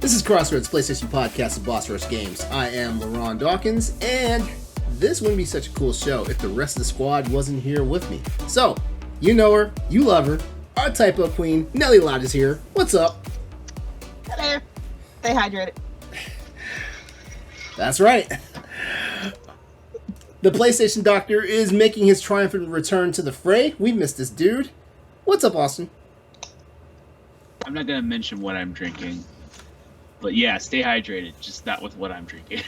This is Crossroads PlayStation Podcast of Boss Rush Games. I am LeRon Dawkins, and this wouldn't be such a cool show if the rest of the squad wasn't here with me. So, you know her, you love her, our typo queen, Nellie Lott is here. What's up? Hello. Stay hydrated. That's right. The PlayStation Doctor is making his triumphant return to the fray. We missed this dude. What's up, Austin? I'm not going to mention what I'm drinking. But yeah, stay hydrated. Just not with what I'm drinking.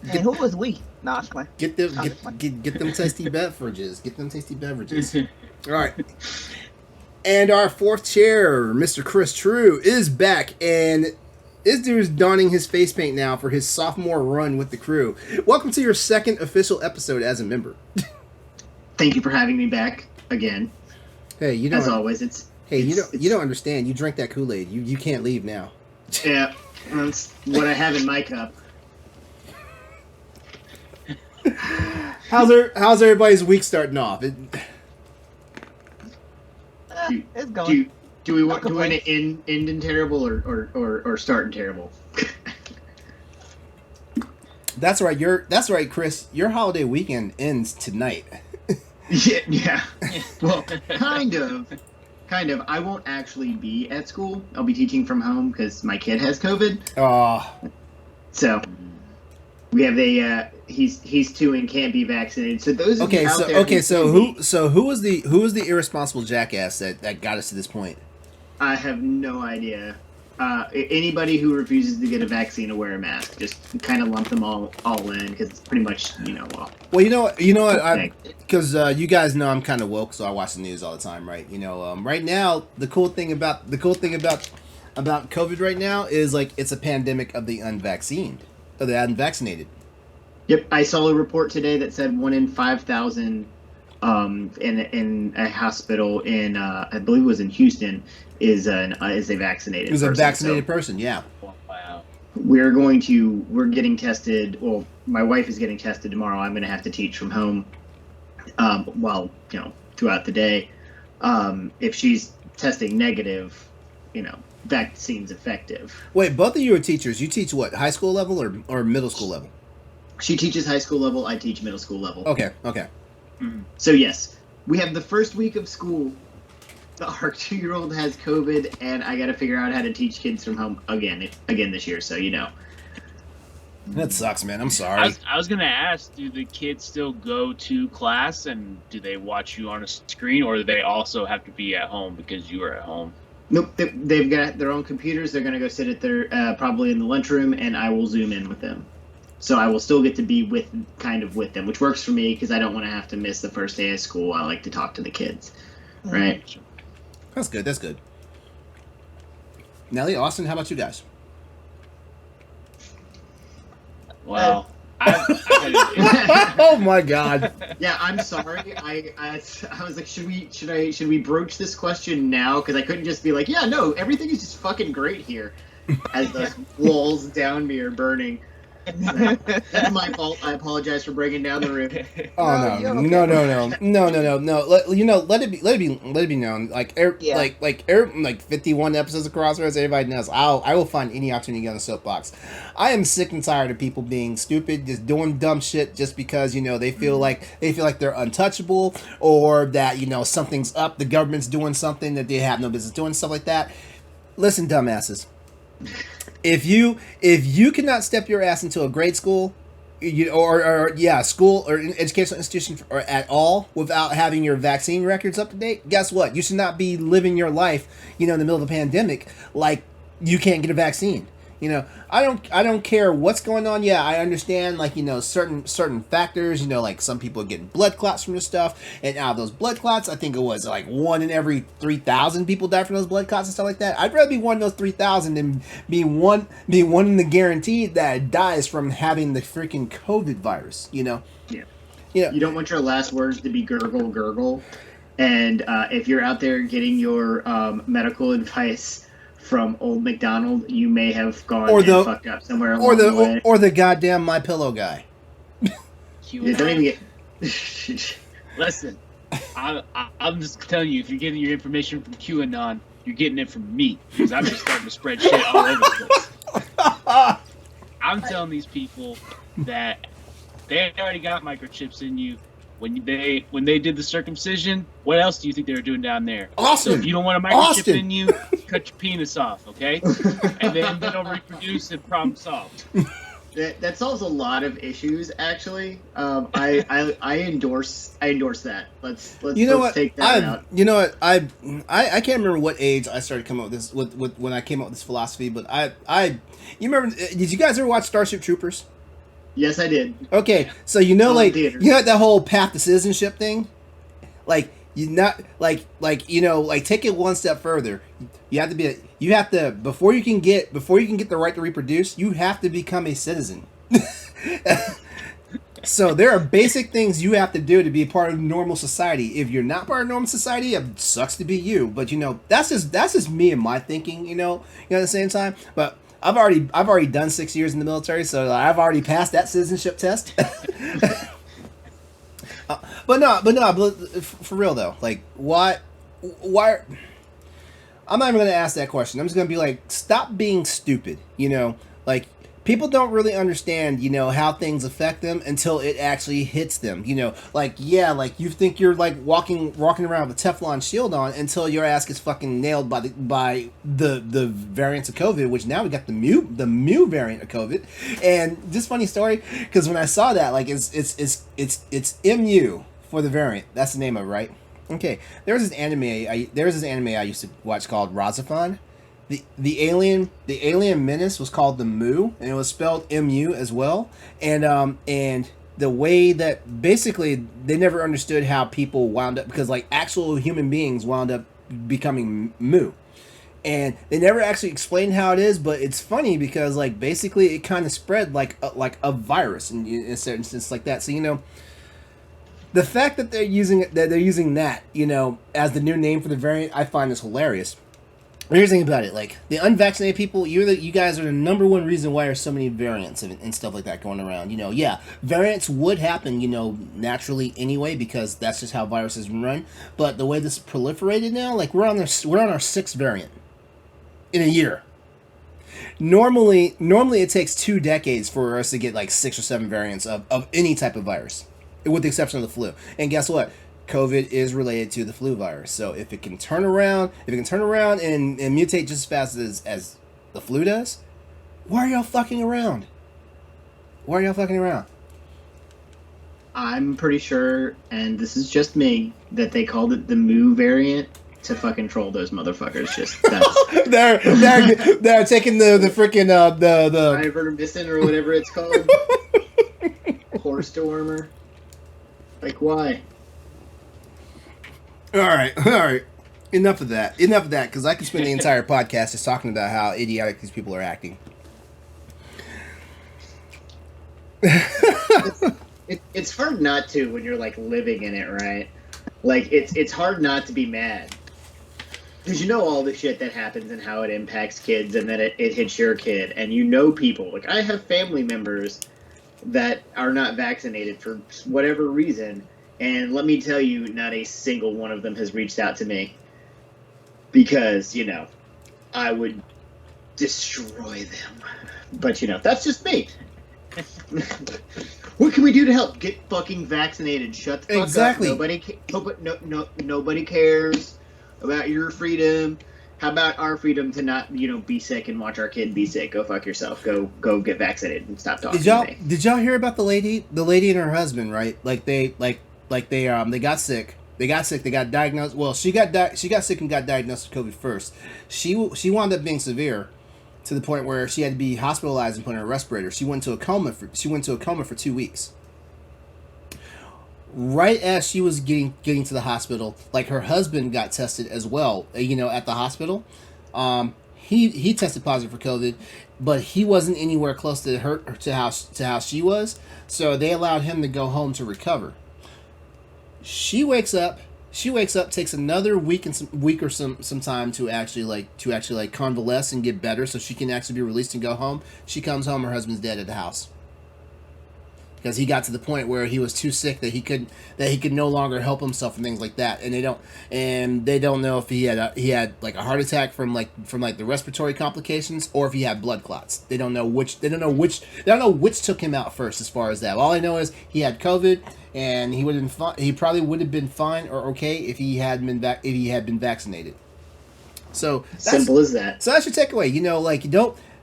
And who was we? No, I'm playing. Get them tasty beverages. Get them tasty beverages. All right. And our fourth chair, Mr. Chris True, is back, and this dude's donning his face paint now for his sophomore run with the crew. Welcome to your second official episode as a member. Thank you for having me back again. Hey, you don't. As always, you don't understand. You drank that Kool-Aid. You can't leave now. Yeah, that's what I have in my cup. How's everybody's week starting off? It's going. Do we want to end in terrible or start in terrible? That's right, Chris. Your holiday weekend ends tonight. Yeah. Well, kind of. I won't actually be at school. I'll be teaching from home because my kid has COVID. Oh. So we have he's 2 and can't be vaccinated. So those of you out there who was the irresponsible jackass that got us to this point? I have no idea. Anybody who refuses to get a vaccine or wear a mask, just kind of lump them all in because it's pretty much Well, you know what? Because you guys know I'm kind of woke, so I watch the news all the time, right? Right now the cool thing about COVID right now is like it's a pandemic of the unvaccinated. Yep, I saw a report today that said 1 in 5,000 in a hospital in I believe it was in Houston is a vaccinated person. Is a vaccinated person, yeah. Wow. We're getting tested. Well, my wife is getting tested tomorrow. I'm going to have to teach from home throughout the day. If she's testing negative, vaccine's effective. Wait, both of you are teachers. You teach what, high school level or middle school level? She teaches high school level. I teach middle school level. Okay. Mm-hmm. So yes, we have the first week of school. Our 2-year-old has COVID, and I got to figure out how to teach kids from home again this year. So that sucks, man. I'm sorry. I was gonna ask, do the kids still go to class, and do they watch you on a screen, or do they also have to be at home because you are at home? Nope, they've got their own computers. They're gonna go sit at their probably in the lunchroom, and I will Zoom in with them. So I will still get to be with them, which works for me because I don't want to have to miss the first day of school. I like to talk to the kids, right? That's good. Nellie, Austin, how about you guys? Well, oh my God. Yeah, I'm sorry. I was like, should we broach this question now? Because I couldn't just be like, yeah, no, everything is just fucking great here, as the walls down me are burning. That's my fault. I apologize for breaking down the room. Oh no. Let it be known. Like 51 episodes of Crossroads, everybody knows. I will find any opportunity to get on the soapbox. I am sick and tired of people being stupid, just doing dumb shit just because they feel like they're untouchable, or that something's up. The government's doing something that they have no business doing, stuff like that. Listen, dumbasses. If you cannot step your ass into a grade school, school or educational institution or at all without having your vaccine records up to date, guess what? You should not be living your life, in the middle of the pandemic like you can't get a vaccine. I don't care what's going on. Yeah, I understand, certain factors, like some people are getting blood clots from this stuff, and out of those blood clots, I think it was like 1 in every 3,000 people die from those blood clots and stuff like that. I'd rather be one of those 3,000 than be one in the guaranteed that dies from having the freaking COVID virus, Yeah. You don't want your last words to be gurgle, gurgle. And if you're out there getting your medical advice from Old McDonald, you may have gone fucked up somewhere along the way. Or the goddamn My Pillow guy. Don't even get... Listen, I'm just telling you, if you're getting your information from QAnon, you're getting it from me because I'm just starting to spread shit all over the place. I'm telling these people that they already got microchips in you. When they did the circumcision, what else do you think they were doing down there? Austin! So if you don't want a microchip in you, cut your penis off, okay? And then they don't reproduce and problem solved. That solves a lot of issues, actually. I endorse that. Let's take that out. You know what? I can't remember what age I started coming up with this with when I came up with this philosophy, but you remember? Did you guys ever watch Starship Troopers? Yes, I did. Okay, so you know that whole path to citizenship thing, like you not like take it one step further. You have to before you can get the right to reproduce, you have to become a citizen. So there are basic things you have to do to be a part of normal society. If you're not part of normal society, it sucks to be you. But that's just me and my thinking. At the same time, but. I've already done 6 years in the military, so I've already passed that citizenship test. But for real though, like why? I'm not even gonna ask that question. I'm just gonna be like, stop being stupid. Like people don't really understand, how things affect them until it actually hits them. Like you think you're like walking around with a Teflon shield on until your ass gets fucking nailed by the variants of COVID, which now we got the mu variant of COVID. And this funny story, because when I saw that, like it's MU for the variant. That's the name of it, right? Okay. There was this anime I used to watch called Razafon. The alien menace was called the Mu, and it was spelled MU as well. And the way that basically they never understood how people wound up, because like actual human beings wound up becoming Mu, and they never actually explained how it is. But it's funny because like basically it kind of spread like a virus in a certain sense like that. So the fact that they're using that as the new name for the variant, I find is hilarious. Here's the thing about it, like the unvaccinated people, you guys are the number one reason why there's so many variants and stuff like that going around. Variants would happen, naturally anyway, because that's just how viruses run. But the way this proliferated now, like we're on our sixth variant in a year. Normally it takes 2 decades for us to get like 6 or 7 variants of any type of virus, with the exception of the flu. And guess what? COVID is related to the flu virus. So if it can turn around and mutate just as fast as the flu does, why are y'all fucking around? I'm pretty sure, and this is just me, that they called it the Mu variant to fucking troll those motherfuckers. Just they're taking the freaking the ivermectin or whatever it's called, horse dewormer. Like why? All right. Enough of that, because I could spend the entire podcast just talking about how idiotic these people are acting. It's hard not to when you're like living in it, right? Like it's hard not to be mad because all the shit that happens and how it impacts kids, and then it hits your kid, and people. Like I have family members that are not vaccinated for whatever reason. And let me tell you, not a single one of them has reached out to me because, I would destroy them. But, that's just me. What can we do to help? Get fucking vaccinated. Shut the fuck exactly. up. Nobody cares about your freedom. How about our freedom to not, be sick and watch our kid be sick? Go fuck yourself. Go get vaccinated and stop talking to me. Did y'all hear about the lady and her husband, right? They got sick. They got diagnosed. Well, she got sick and got diagnosed with COVID first. She wound up being severe to the point where she had to be hospitalized and put in a respirator. She went into a coma for 2 weeks. Right as she was getting to the hospital, like her husband got tested as well. At the hospital, he tested positive for COVID, but he wasn't anywhere close to how she was. So they allowed him to go home to recover. She wakes up, takes another week or some time to actually convalesce and get better so she can actually be released and go home. She comes home, her husband's dead at the house. because he got to the point where he was too sick that he could no longer help himself and things like that. And they don't know if he had like a heart attack from the respiratory complications, or if he had blood clots. They don't know which took him out first as far as that. All I know is he had COVID, and he probably would have been fine or okay if he had been vaccinated. So simple as that. So that's your takeaway.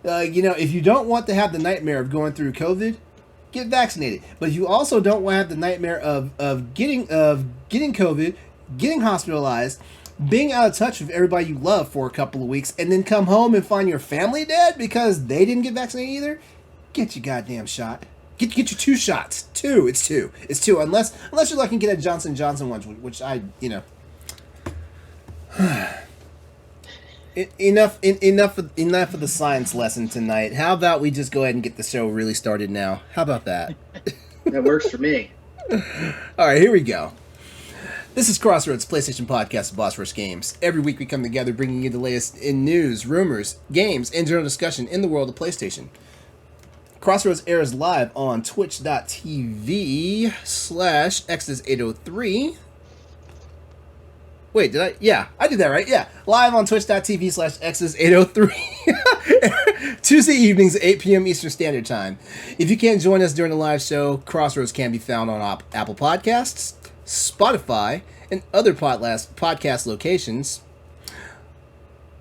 If you don't want to have the nightmare of going through COVID, get vaccinated. But if you also don't want to have the nightmare of getting COVID, getting hospitalized, being out of touch with everybody you love for a couple of weeks, and then come home and find your family dead because they didn't get vaccinated either, get your goddamn shot. Get your 2 shots. It's two. Unless you're lucky and get a Johnson & Johnson one, which I. Enough of the science lesson tonight. How about we just go ahead and get the show really started now? How about that? That works for me. All right, here we go. This is Crossroads, PlayStation podcast of Boss Rush Games. Every week we come together bringing you the latest in news, rumors, games, and general discussion in the world of PlayStation. Crossroads airs live on twitch.tv/Exodus803. Wait, did I? Yeah, I did that right. Yeah, live on twitch.tv/Exodus803. Tuesday evenings at 8 p.m. Eastern Standard Time. If you can't join us during the live show, Crossroads can be found on Apple Podcasts, Spotify, and other podcast locations.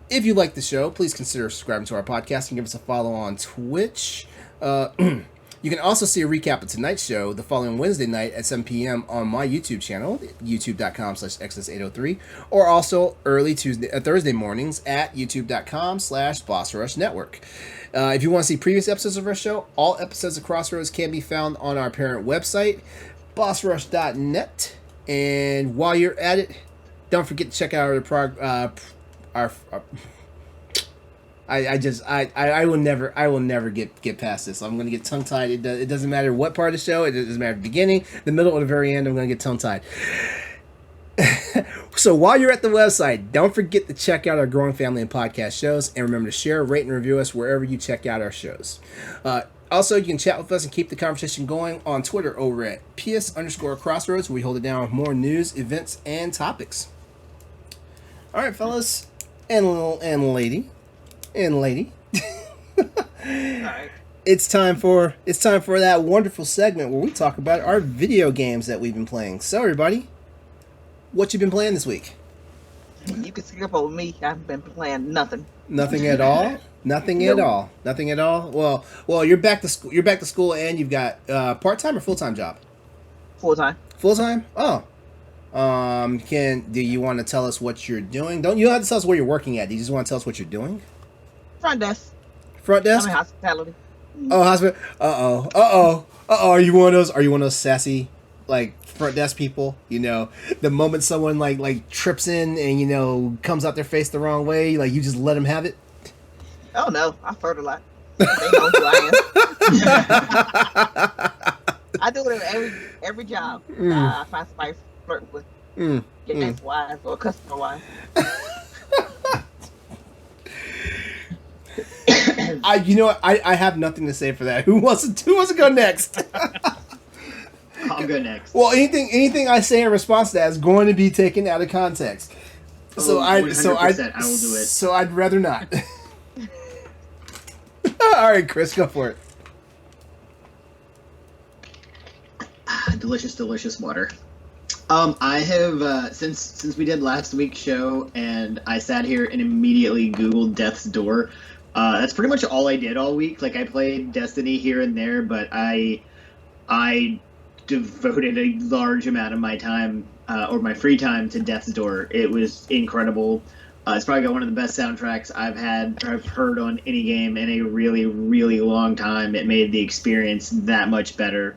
If you like the show, please consider subscribing to our podcast and give us a follow on Twitch. You can also see a recap of tonight's show the following Wednesday night at 7 p.m. on my YouTube channel, youtube.com/Exodus803, or also early Thursday mornings at youtube.com/BossRushNetwork. If you want to see previous episodes of our show, all episodes of Crossroads can be found on our parent website, bossrush.net. And while you're at it, don't forget to check out our I will never get past this. I'm gonna get tongue tied. It doesn't matter what part of the show. It doesn't matter the beginning, the middle, or the very end. I'm gonna get tongue tied. So while you're at the website, don't forget to check out our growing family of podcast shows, and remember to share, rate, and review us wherever you check out our shows. Also, you can chat with us and keep the conversation going on Twitter over at PS_Crossroads, where we hold it down with more news, events, and topics. All right, fellas, and lady. Alright. It's time for that wonderful segment where we talk about our video games that we've been playing. So everybody, what you been playing this week? You can skip over me. I haven't been playing nothing. Nothing at all. Nothing at all. Nothing at all. Well, you're back to school. You're back to school, and you've got part-time or full-time job. Full-time. Full-time? Oh. Do you want to tell us what you're doing? You don't have to tell us where you're working at. Do you just want to tell us what you're doing? Front desk. Front desk? I'm in hospitality. Oh, hospital. Uh-oh. Are you one of those sassy, like, front desk people? The moment someone like trips in and comes out their face the wrong way, like you just let them have it. Oh no, I flirt a lot. They know who I am. I do it at every job. I find somebody to flirt with. Gas wise or customer wise. I have nothing to say for that. Who wants to go next? I'll go next. Well, anything I say in response to that is going to be taken out of context. I will do it. So I'd rather not. All right, Chris, go for it. Delicious water. I have since we did last week's show, and I sat here and immediately Googled Death's Door. That's pretty much all I did all week. Like, I played Destiny here and there, but I devoted a large amount of my time or my free time to Death's Door. It was incredible. It's probably got one of the best soundtracks I've heard on any game in a really, really long time. It made the experience that much better.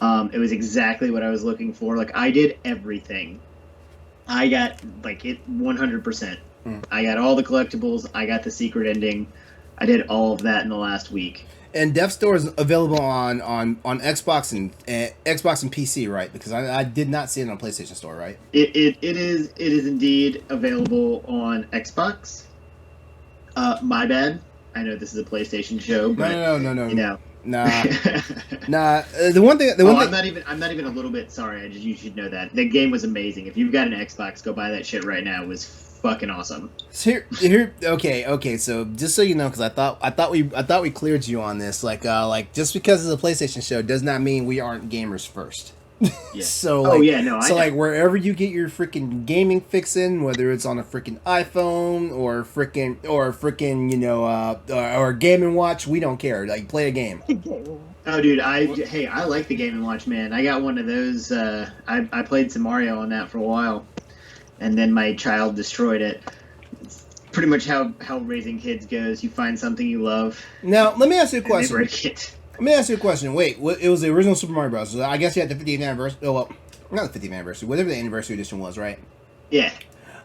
It was exactly what I was looking for. Like, I did everything. I got, it 100%. I got all the collectibles. I got the secret ending. I did all of that in the last week. And Death's Door is available on Xbox and PC, right? Because I did not see it on PlayStation Store, right? It is indeed available on Xbox. My bad. I know this is a PlayStation show, but no. Nah. The one thing. I'm not even a little bit sorry. You should know that the game was amazing. If you've got an Xbox, go buy that shit right now. It was fucking awesome. So here. Okay. So just so you know, because I thought we cleared you on this. Like just because it's a PlayStation show does not mean we aren't gamers first. Yeah. So wherever you get your freaking gaming fix in, whether it's on a freaking iPhone or freaking or Game and Watch, we don't care. Like, play a game. Oh, dude, I like the Game and Watch, man. I got one of those. I played some Mario on that for a while, and then my child destroyed it. It's pretty much how raising kids goes. You find something you love. Now, let me ask you a question. And they break it. Let me ask you a question. Wait, it was the original Super Mario Bros. So I guess you had the 50th anniversary. Oh, well, not the 50th anniversary. Whatever the anniversary edition was, right? Yeah.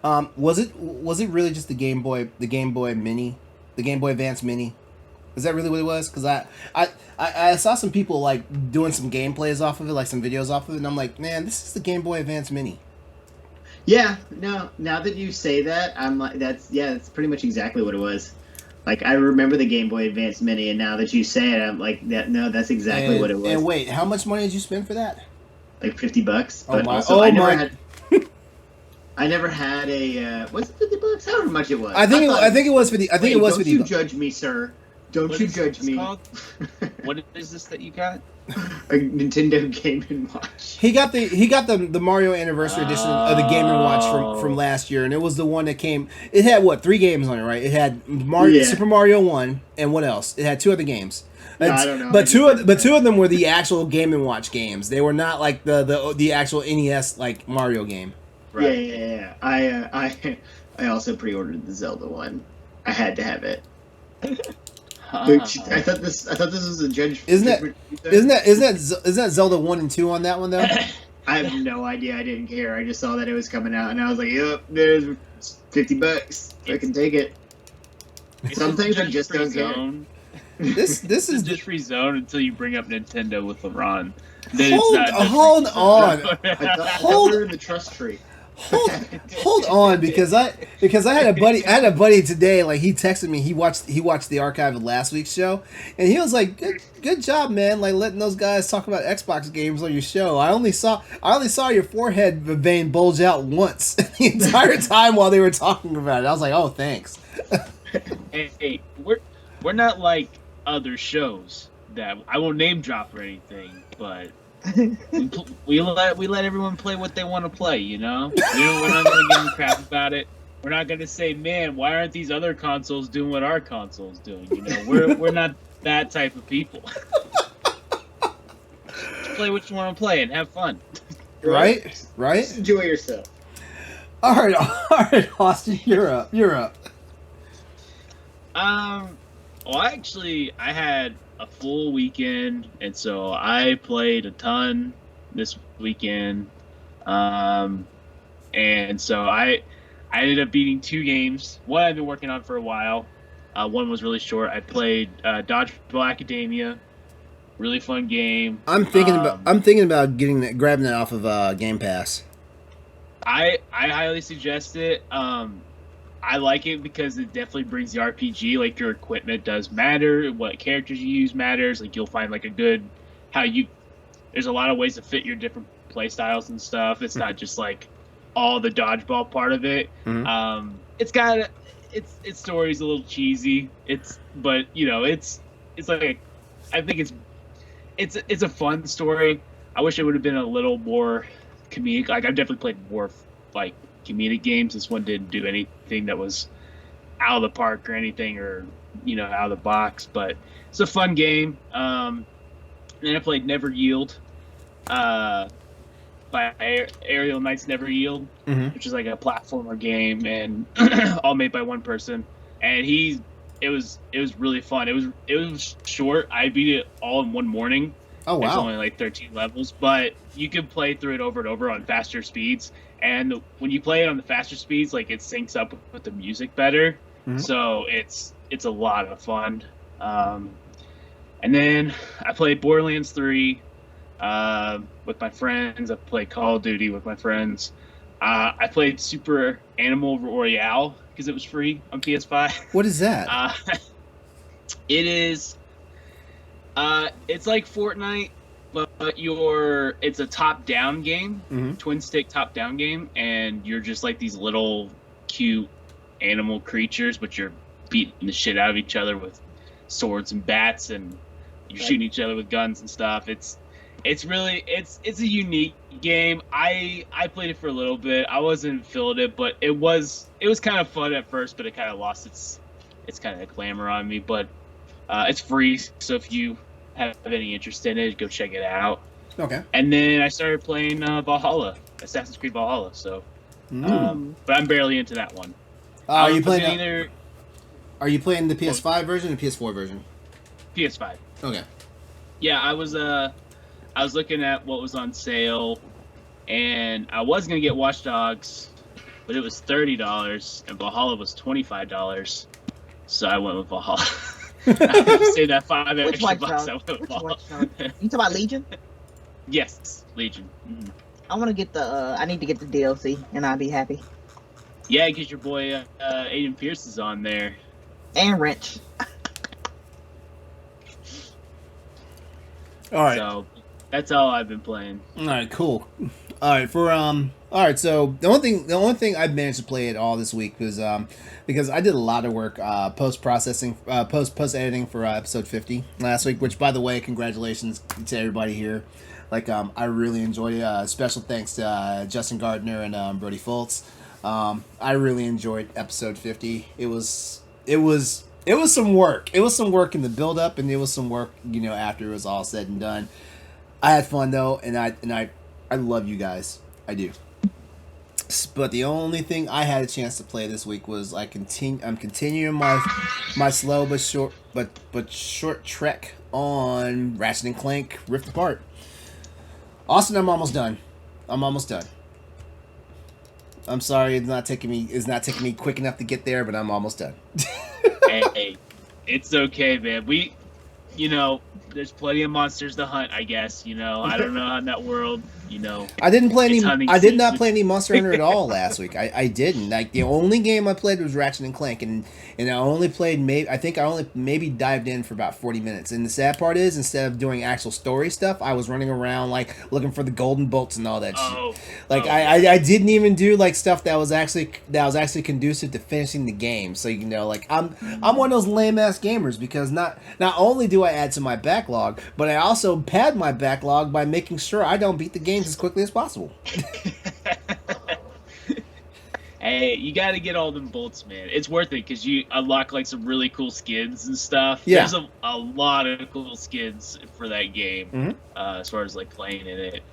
Was it really just the Game Boy Mini, the Game Boy Advance Mini? Is that really what it was? Because I saw some people like doing some gameplays off of it, like some videos off of it, and I'm like, man, this is the Game Boy Advance Mini. Yeah. No. Now that you say that, I'm like, that's pretty much exactly what it was. Like, I remember the Game Boy Advance Mini, and now that you say it, I'm like, that's exactly what it was. And wait, how much money did you spend for that? Like $50. Oh But my! also, Oh I my! never had a. Was it $50? However much it was. I think it was 50. I think it was 50. Don't you judge me, sir. Don't you judge me. What is this that you got? A Nintendo Game & Watch. He got the Mario Anniversary Edition of the Game & Watch from last year, and it was the one that came. It had what, 3 games on it, right? It had Super Mario 1, and what else? It had 2 other games. No, I don't know. But two of them were the actual Game & Watch games. They were not like the actual NES like Mario game. Right. Yeah. I also pre-ordered the Zelda one. I had to have it. I thought this was a judge. Isn't that Zelda 1 and 2 on that one though? I have no idea. I didn't care. I just saw that it was coming out, and I was like, "Yep, there's $50. I can take it." Some things I just don't care. This is just free zone until you bring up Nintendo with LeRon. Hold on. I thought we were in the trust tree. Hold on, because I had a buddy today. Like, he texted me. He watched the archive of last week's show, and he was like, "Good job, man! Like, letting those guys talk about Xbox games on your show. I only saw your forehead vein bulge out once the entire time while they were talking about it. I was like, oh, thanks." Hey, we're not like other shows that I won't name drop or anything, but. we let everyone play what they want to play, you know? We're not going to give them crap about it. We're not going to say, man, why aren't these other consoles doing what our console's doing? You know, we're not that type of people. Just play what you want to play and have fun. Right? Just enjoy yourself. All right, Austin, you're up. Well, actually, I had a full weekend, and so I played a ton this weekend. And so I ended up beating 2 games. One I've been working on for a while. One was really short. I played Dodgeball Academia. Really fun game. I'm thinking about grabbing that off of Game Pass. I highly suggest it. I like it because it definitely brings the RPG. Like, your equipment does matter. What characters you use matters. Like, you'll find like there's a lot of ways to fit your different play styles and stuff. It's not just like all the dodgeball part of it. Mm-hmm. Its story's a little cheesy. But you know, it's like I think it's a fun story. I wish it would have been a little more comedic. Like, I've definitely played more like comedic games. This one didn't do anything that was out of the park or anything, or out of the box, but it's a fun game. Then I played Never Yield by Aerial Knights Never Yield, mm-hmm. which is like a platformer game, and all made by one person, and it was really fun. It was short. I beat it all in one morning. Oh, wow. It's only like 13 levels, but you can play through it over and over on faster speeds. And when you play it on the faster speeds, like, it syncs up with the music better. Mm-hmm. So it's a lot of fun. And then I played Borderlands 3 with my friends. I played Call of Duty with my friends. I played Super Animal Royale because it was free on PS5. What is that? It is... It's like Fortnite, but it's a top-down game, twin stick top-down game, and you're just like these little cute animal creatures, but you're beating the shit out of each other with swords and bats, and you're shooting each other with guns and stuff. It's a unique game. I played it for a little bit. I wasn't feeling it, but it was kind of fun at first, but it kind of lost its kind of glamour on me. But it's free, so if you have any interest in it, go check it out. Okay. And then I started playing Valhalla, Assassin's Creed Valhalla. So, but I'm barely into that one. Are you playing the PS5 version or PS4 version? PS5. Okay. Yeah, I was looking at what was on sale, and I was gonna get Watch Dogs, but it was $30, and Valhalla was $25. So I went with Valhalla. I had to save that $5 extra bucks. I went with Valhalla. You talking about Legion? Yes, Legion. I want to get I need to get the DLC, and I'll be happy. Yeah, because your boy Aiden Pierce is on there. And Wrench. All right. So that's all I've been playing. All right, cool. All right, all right, so the only thing I managed to play at all this week was because I did a lot of work post editing for episode 50 last week, which, by the way, congratulations to everybody here. Like, I really enjoyed it. Special thanks to Justin Gardner and Brody Fultz. I really enjoyed episode 50. It was some work. It was some work in the build up, and it was some work, after it was all said and done. I had fun though, and I love you guys. I do. But the only thing I had a chance to play this week was I'm continuing my slow but short trek on Ratchet and Clank Rift Apart. Austin, I'm almost done. I'm sorry it's not taking me quick enough to get there, but I'm almost done. Hey, it's okay, man. There's plenty of monsters to hunt, I guess. I don't know how in that world, I did not play any Monster Hunter at all last week. I didn't. Like, the only game I played was Ratchet and Clank, and I only played maybe dived in for about 40 minutes. And the sad part is, instead of doing actual story stuff, I was running around like looking for the golden bolts and all that shit. Like, I didn't even do like stuff that was actually conducive to finishing the game. So like I'm one of those lame ass gamers, because not only do I add to my backlog, but I also pad my backlog by making sure I don't beat the games as quickly as possible. Hey, you got to get all them bolts, man. It's worth it because you unlock like some really cool skins and stuff. Yeah. There's a lot of cool skins for that game. As far as like playing in it,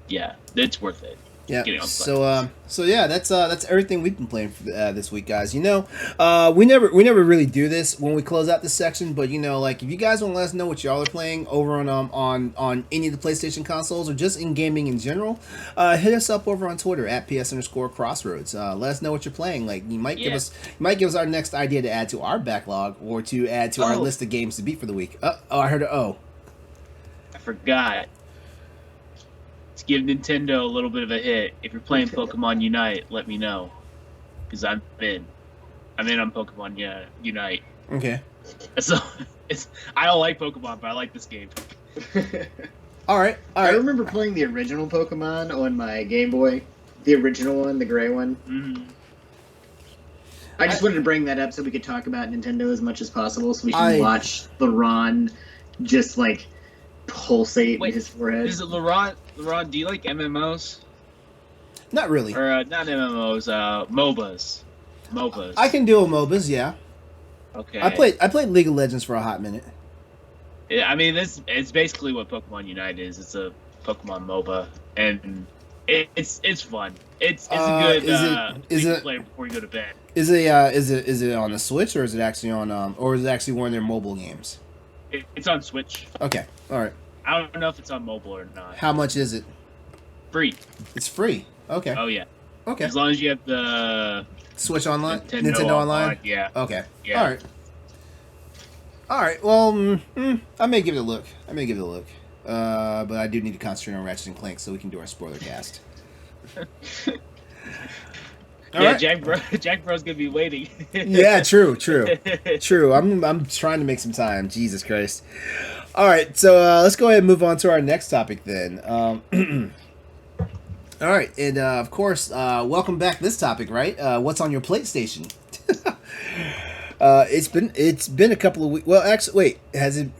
yeah, it's worth it. Yeah. So yeah, that's everything we've been playing for this week, guys. We never really do this when we close out this section, but like, if you guys want to let us know what y'all are playing over on any of the PlayStation consoles or just in gaming in general, hit us up over on Twitter at @PS_Crossroads. Let us know what you're playing. Like, you might give us our next idea to add to our backlog or to add to our list of games to beat for the week. I heard an I forgot. Let's give Nintendo a little bit of a hit. If you're playing Pokemon Unite, let me know, because I'm in on Pokemon Unite. Okay. So I don't like Pokemon, but I like this game. All right. I remember playing the original Pokemon on my Game Boy, the original one, the gray one. Mm-hmm. I just wanted to bring that up so we could talk about Nintendo as much as possible, so we can watch LeRon just like pulsate in his forehead. Is it LeRon? LeRon, do you like MMOs? Not really. Or not MMOs, MOBAs. I can do a MOBAs, yeah. Okay. I played League of Legends for a hot minute. Yeah, I mean, it's basically what Pokemon Unite is. It's a Pokemon MOBA, and it's fun. It's a good thing to play before you go to bed. Is it on the Switch, or is it actually on or is it actually one of their mobile games? It's on Switch. Okay, all right. I don't know if it's on mobile or not. How much is it? Free. It's free. Okay. Oh yeah. Okay. As long as you have the Switch Online, Nintendo Online. Yeah. Okay. Yeah. All right. All right. Well, I may give it a look. But I do need to concentrate on Ratchet and Clank so we can do our spoiler cast. All Yeah, right. Jack Bro's gonna be waiting. Yeah, true. I'm trying to make some time. Jesus Christ. All right, so let's go ahead and move on to our next topic then. All right, and of course, welcome back to this topic, right? What's on your PlateStation? It's been a couple of weeks. Well, actually, wait, has it?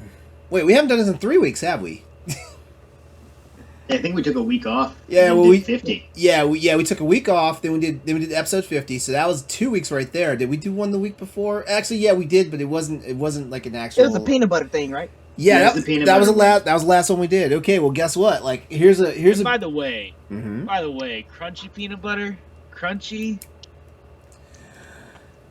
Wait, we haven't done this in 3 weeks, have we? I think we took a week off. Yeah, and well, did 50. we took a week off. Then we did episode 50. So that was 2 weeks right there. Did we do one the week before? Actually, yeah, we did, but it wasn't like an actual. It was a peanut butter thing, right? Yeah, Yeah, it was the peanut that was the butter last. That was the last one we did. Okay, well, guess what? Like, here's a. By the way, Mhm. crunchy peanut butter, crunchy.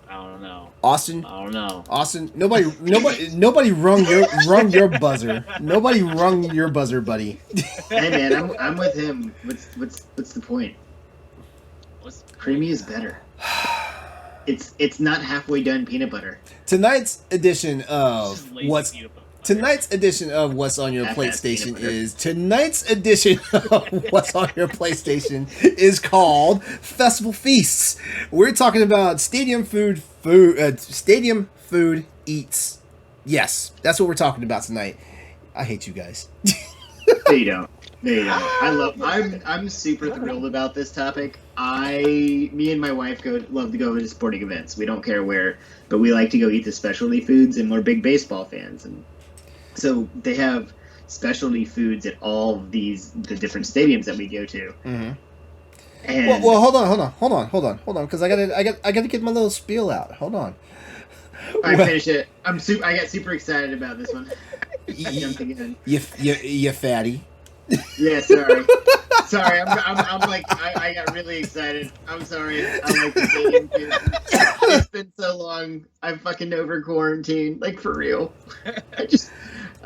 I don't know. Austin. I don't know. Austin, nobody rung your buzzer. Nobody rung your buzzer, buddy. Hey man, I'm with him. What's the point? Creamy is better. It's not halfway done peanut butter. Tonight's edition of This is lazy what's peanut butter. Tonight's edition of What's on Your Half-ass PlateStation peanut butter. is tonight's edition of What's on Your PlayStation is called Festival Feasts. We're talking about stadium food eats. Yes, that's what we're talking about tonight. I hate you guys. There you don't. I'm super thrilled about this topic. Me and my wife love to go to sporting events. We don't care where, but we like to go eat the specialty foods, and we're big baseball fans. And so they have specialty foods at all of the different stadiums that we go to. Mm-hmm. And Well, hold on, because I gotta get my little spiel out. Hold on. I finished it. I got super excited about this one. Jumping in. You fatty. Yeah, sorry. Sorry, I'm like, I got really excited. I'm sorry. I like the stadium food. It's been so long. I'm fucking over quarantine. Like, for real.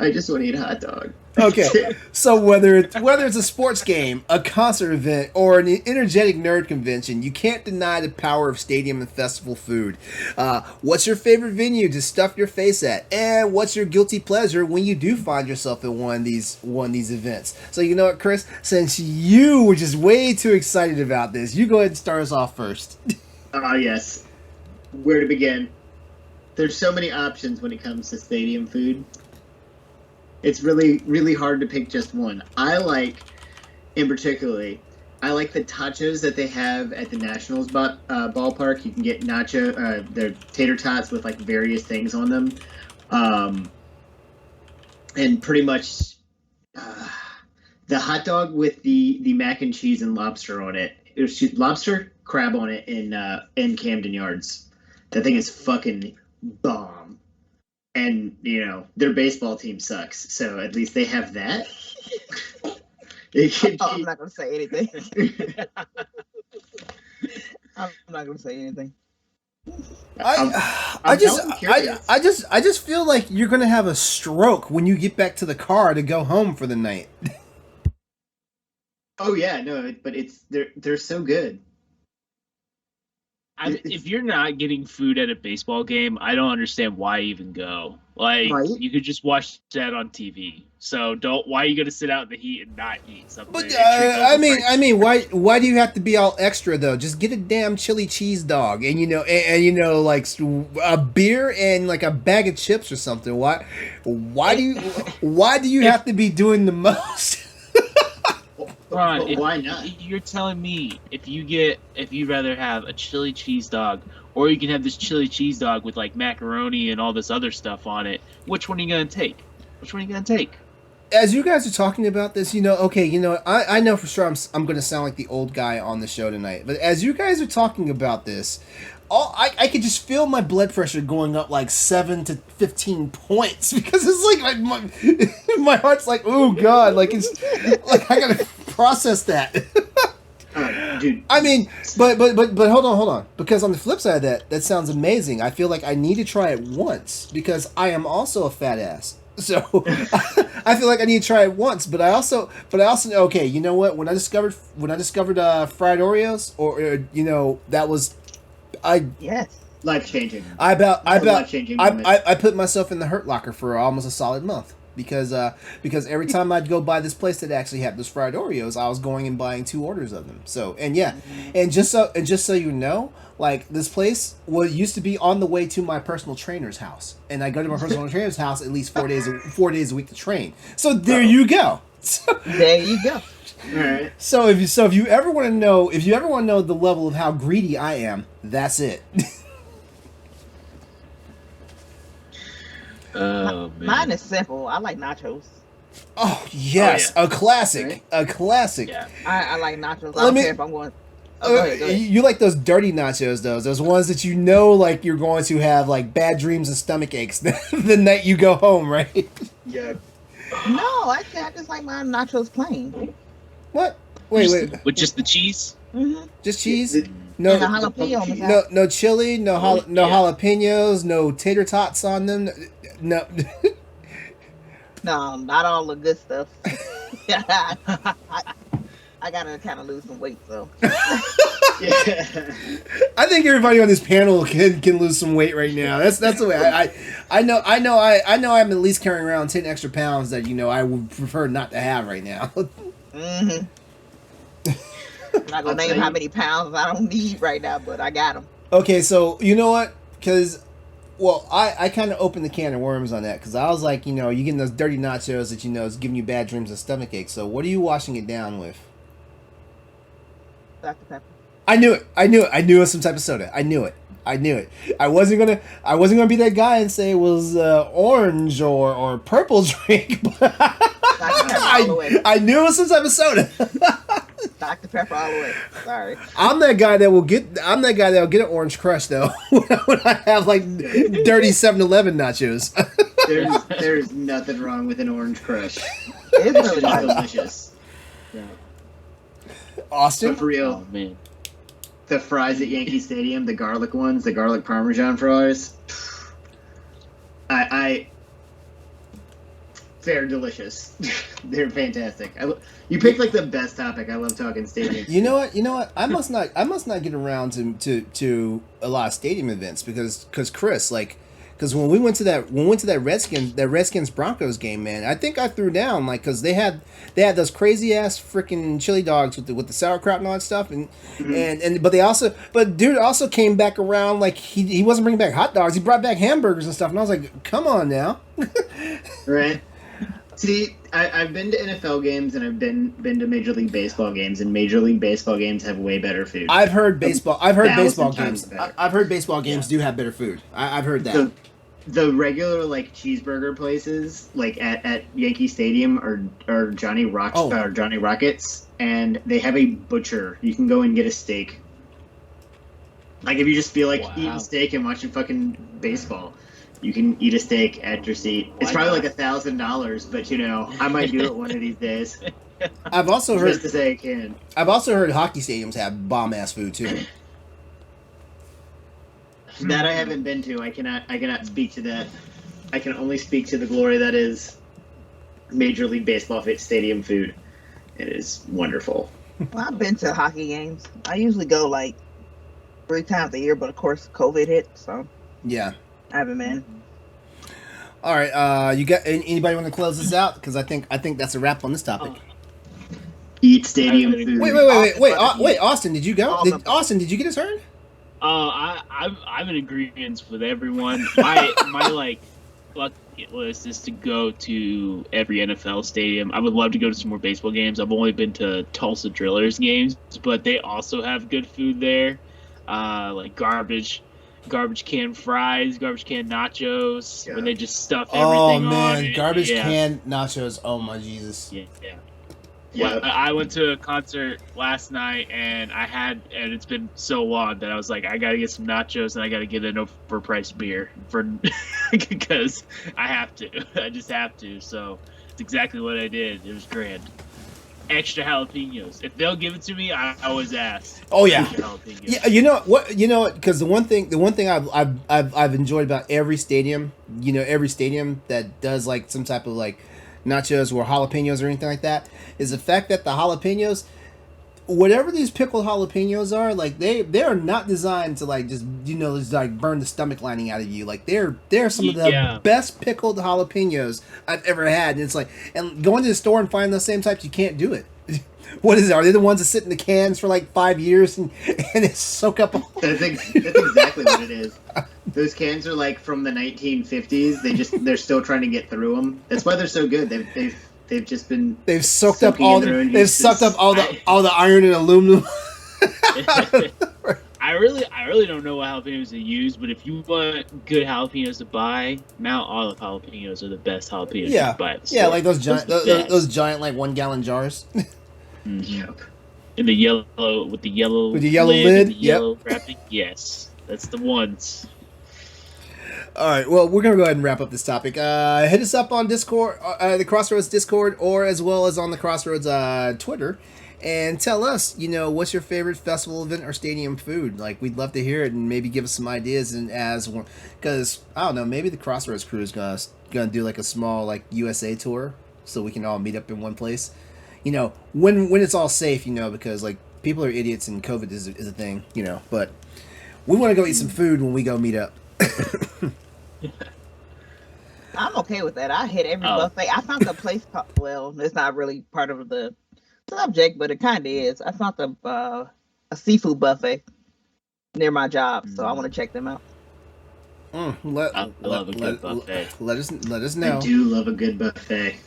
I just want to eat a hot dog. Okay, so whether it's a sports game, a concert event, or an energetic nerd convention, you can't deny the power of stadium and festival food. What's your favorite venue to stuff your face at, and what's your guilty pleasure when you do find yourself at one of these events? So you know what, Chris? Since you were just way too excited about this, you go ahead and start us off first. Yes. Where to begin? There's so many options when it comes to stadium food. It's really, really hard to pick just one. I like the tachos that they have at the Nationals ballpark. You can get they're tater tots with like various things on them, and pretty much the hot dog with the mac and cheese and lobster on it. It was lobster crab on it in Camden Yards. That thing is fucking bomb. And, their baseball team sucks, so at least they have that. I'm not going to say anything. I'm not going to say anything. I just feel like you're gonna have a stroke when you get back to the car to go home for the night. Oh yeah, no, but they're so good. If you're not getting food at a baseball game, I don't understand why even go. Like, Right. You could just watch that on TV. So why are you gonna sit out in the heat and not eat something? But and drink I overpriced mean, why do you have to be all extra though? Just get a damn chili cheese dog, and like a beer and like a bag of chips or something. Why do you have to be doing the most? Ron, Why not? You're telling me if you'd rather have a chili cheese dog, or you can have this chili cheese dog with like macaroni and all this other stuff on it, which one are you gonna take? As you guys are talking about this, I know for sure I'm going to sound like the old guy on the show tonight. But as you guys are talking about this, I could just feel my blood pressure going up like 7 to 15 points because it's like my heart's like, oh god, like it's like I gotta process that. Dude. I mean, but hold on, because on the flip side of that sounds amazing. I feel like I need to try it once because I am also a fat ass. So I feel like I need to try it once, but I also know, okay, you know what? When I discovered fried Oreos, or that was Yes. Life changing. I life-changing moment. put myself in the Hurt Locker for almost a solid month because every time I'd go by this place that actually had those fried Oreos, I was going and buying 2 orders of them. So and just so you know, like this place used to be on the way to my personal trainer's house, and I go to my personal trainer's house at least 4 days a week to train. So there you go. There you go. All right. So if you ever want to know the level of how greedy I am, that's it. Oh, man. Mine is simple. I like nachos. Oh yes, Oh, a classic, Right. a classic. Yeah. I like nachos. I Let don't me- care if I'm going. Oh, go ahead, go ahead. You like those dirty nachos, those ones that you know, like you're going to have like bad dreams and stomach aches the night you go home, right? Yeah. No, actually, I just like my nachos plain. What? Wait, With just the cheese? Mm-hmm. just cheese? And a No, jalapeno on the side. no chili, no Oh, no yeah. jalapenos, no tater tots on them. No, No, not all the good stuff. I gotta kind of lose some weight, so. Yeah. I think everybody on this panel can lose some weight right now. That's the way I know I'm at least carrying around 10 extra pounds that I would prefer not to have right now. Mm-hmm. I'm not I'll gonna name tell how you. many pounds I don't need right now, but I got them. Okay, so you know what? Because, well, I kind of opened the can of worms on that because I was like, you getting those dirty nachos that is giving you bad dreams and stomach aches. So what are you washing it down with? Dr. Pepper. I knew it. I knew it was some type of soda. I knew it. I wasn't gonna be that guy and say it was orange or purple drink. But Dr. Pepper all the way. I knew it was some type of soda. Dr. Pepper all the way. Sorry. I'm that guy that'll get an orange crush though when I have like dirty 7-Eleven nachos. There's nothing wrong with an orange crush. It's really It's nice. delicious. Yeah. Austin, But for real, Oh, man. the fries at Yankee Stadium, the garlic ones, the garlic Parmesan fries, they're delicious. They're fantastic. You picked like the best topic. I love talking stadium. You know what? I must not get around to a lot of stadium events because Chris, because when we went to that Redskins Broncos game, man, I think I threw down because they had those crazy ass freaking chili dogs with the sauerkraut and all that stuff, and dude also came back around like he wasn't bringing back hot dogs, he brought back hamburgers and stuff, and I was like, come on now. Right. See, I've been to NFL games and I've been to Major League Baseball games, and Major League Baseball games have way better food. I've heard baseball times games. better. I've heard baseball games do have better food. I've heard that. The regular cheeseburger places at Yankee Stadium are Johnny Rockets, and they have a butcher. You can go and get a steak. Like if you just feel like Wow. eating steak and watching fucking baseball, you can eat a steak at your seat. It's Why probably not? like $1,000, but I might do it one of these days. I've also Just heard to say I can. hockey stadiums have bomb ass food too. That I haven't been to. I cannot speak to that. I can only speak to the glory that is Major League Baseball stadium food. It is wonderful. Well, I've been to hockey games. I usually go 3 times a year, but of course COVID hit, so Yeah. I haven't been. All right. You got anybody want to close this out? Because I think that's a wrap on this topic. Eat stadium I- food. Wait, Austin, did you go? Awesome. Austin, did you get his turn? I'm in agreement with everyone. My bucket list is to go to every NFL stadium. I would love to go to some more baseball games. I've only been to Tulsa Drillers games, but they also have good food there. Like garbage can fries, garbage can nachos, Yeah. where they just stuff Oh everything on man, it. garbage Yeah. can nachos. Oh my Jesus. Yeah. Yeah. Well, I went to a concert last night, and it's been so long that I was like, I gotta get some nachos and I gotta get an overpriced beer because I have to. I just have to. So it's exactly what I did. It was grand. Extra jalapenos. If they'll give it to me, I always ask. Oh yeah. Extra jalapenos. Yeah, you know what? Because the one thing I've enjoyed about every stadium, every stadium that does some type of nachos or jalapenos or anything like that, is the fact that the jalapenos, whatever these pickled jalapenos are, like they are not designed to like just just like burn the stomach lining out of you. Like they're some of the best pickled jalapenos I've ever had. And it's like, and going to the store and finding those same types, you can't do it. What is it? Are they the ones that sit in the cans for like 5 years and they soak up? That's exactly what it is. Those cans are like from the 1950s. They're still trying to get through them. That's why they're so good. They've just been sucked up all the iron and aluminum. I really don't know what jalapenos they use, but if you want good jalapenos to buy, Mount Olive jalapenos are the best jalapenos you can buy at the store. Yeah, like those giant like 1 gallon jars. Mm-hmm. Yep. And the yellow lid, and the yellow wrapping. Yes, that's the ones. All right, well, we're going to go ahead and wrap up this topic. Hit us up on Discord, the Crossroads Discord, or as well as on the Crossroads Twitter, and tell us, what's your favorite festival event or stadium food? Like, we'd love to hear it, and maybe give us some ideas. And because I don't know, maybe the Crossroads crew is gonna do like a small like USA tour, so we can all meet up in one place. When it's all safe, because like people are idiots and COVID is a thing, But we want to go eat some food when we go meet up. I'm okay with that. I hit every buffet. I found the place. Well, it's not really part of the subject, but it kind of is. I found a seafood buffet near my job, so I want to check them out. I love a good buffet. Let us know. I do love a good buffet.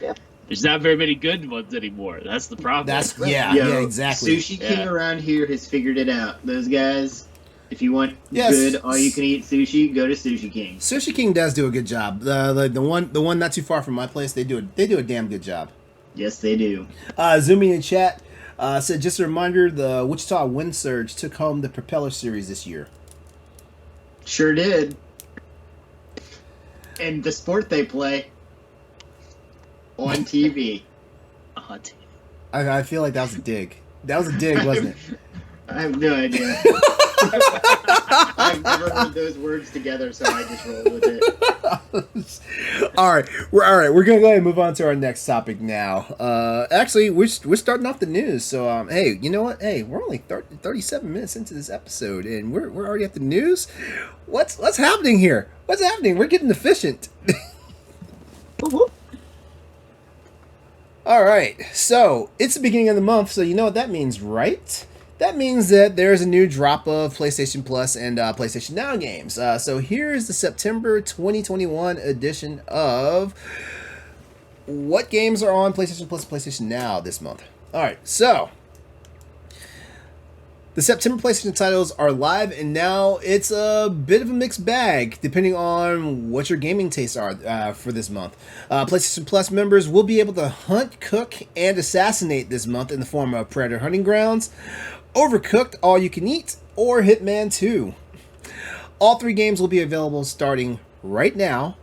Yep. There's not very many good ones anymore. That's the problem. Yeah, exactly. Sushi King around here has figured it out. Those guys, if you want good all-you-can-eat sushi, go to Sushi King. Sushi King does do a good job. The one not too far from my place, they do a damn good job. Yes, they do. Zooming in chat said, just a reminder, the Wichita Wind Surge took home the Propeller Series this year. Sure did. And the sport they play on TV. I feel like that was a dig. That was a dig, wasn't it? I have no idea. I've never heard those words together, so I just rolled with it. All right. We're gonna go ahead and move on to our next topic now. Actually, we're starting off the news. So, hey, you know what? Hey, we're only 37 minutes into this episode, and we're already at the news. What's happening here? What's happening? We're getting efficient. All right. So it's the beginning of the month, so you know what that means, right? That means that there's a new drop of PlayStation Plus and PlayStation Now games. So here's the September 2021 edition of what games are on PlayStation Plus and PlayStation Now this month. All right, so the September PlayStation titles are live, and now it's a bit of a mixed bag, depending on what your gaming tastes are for this month. PlayStation Plus members will be able to hunt, cook, and assassinate this month in the form of Predator Hunting Grounds, Overcooked All You Can Eat, or Hitman 2. All 3 games will be available starting right now,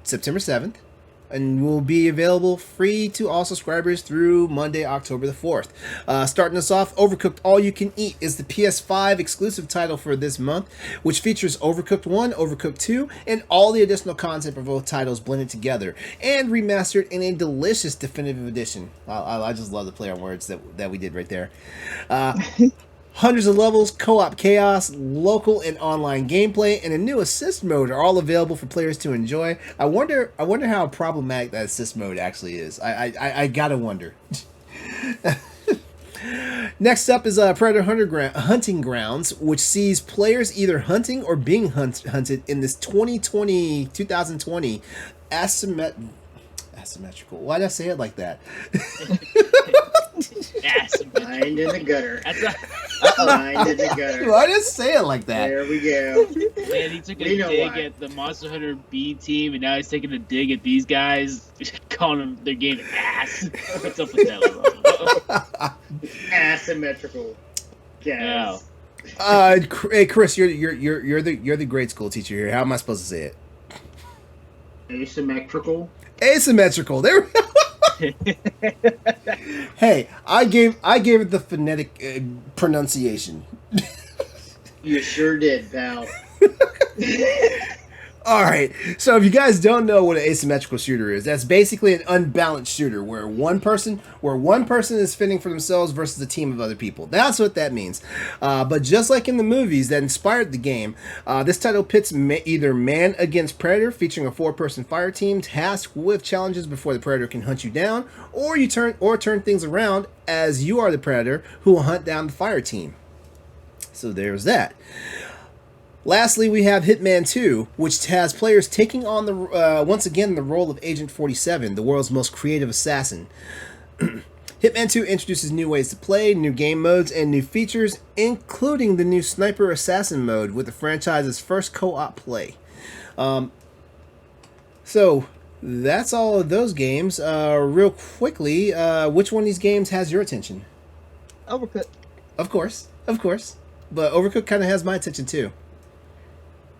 September 7th, and will be available free to all subscribers through Monday, October the 4th. Starting us off, Overcooked All You Can Eat is the PS5 exclusive title for this month, which features Overcooked 1, Overcooked 2, and all the additional content for both titles blended together and remastered in a delicious definitive edition. I just love the play on words that we did right there. Hundreds of levels, co-op chaos, local and online gameplay, and a new assist mode are all available for players to enjoy. I wonder how problematic that assist mode actually is. I gotta wonder. Next up is Predator Hunting Grounds, which sees players either hunting or being hunted in this 2020 asymmetrical. Why did I say it like that? Mind in the gutter. Mind in the gutter. Why did I say it like that? There we go. Man, he took a dig at the Monster Hunter B team, and now he's taking a dig at these guys, calling them their game ass. What's up with that? Asymmetrical. Yes. Hey Chris, you're the grade school teacher here. How am I supposed to say it? Asymmetrical. Asymmetrical. There. Hey, I gave it the phonetic pronunciation. You sure did, pal. All right. So if you guys don't know what an asymmetrical shooter is, that's basically an unbalanced shooter where one person is fending for themselves versus a team of other people. That's what that means. But just like in the movies that inspired the game, this title pits either man against predator, featuring a 4-person fire team tasked with challenges before the predator can hunt you down, or turn things around as you are the predator who will hunt down the fire team. So there's that. Lastly, we have Hitman 2, which has players taking on once again the role of Agent 47, the world's most creative assassin. Hitman 2 introduces new ways to play, new game modes, and new features, including the new Sniper Assassin mode with the franchise's first co-op play. So that's all of those games. Real quickly, which one of these games has your attention? Overcooked. Of course. But Overcooked kind of has my attention too.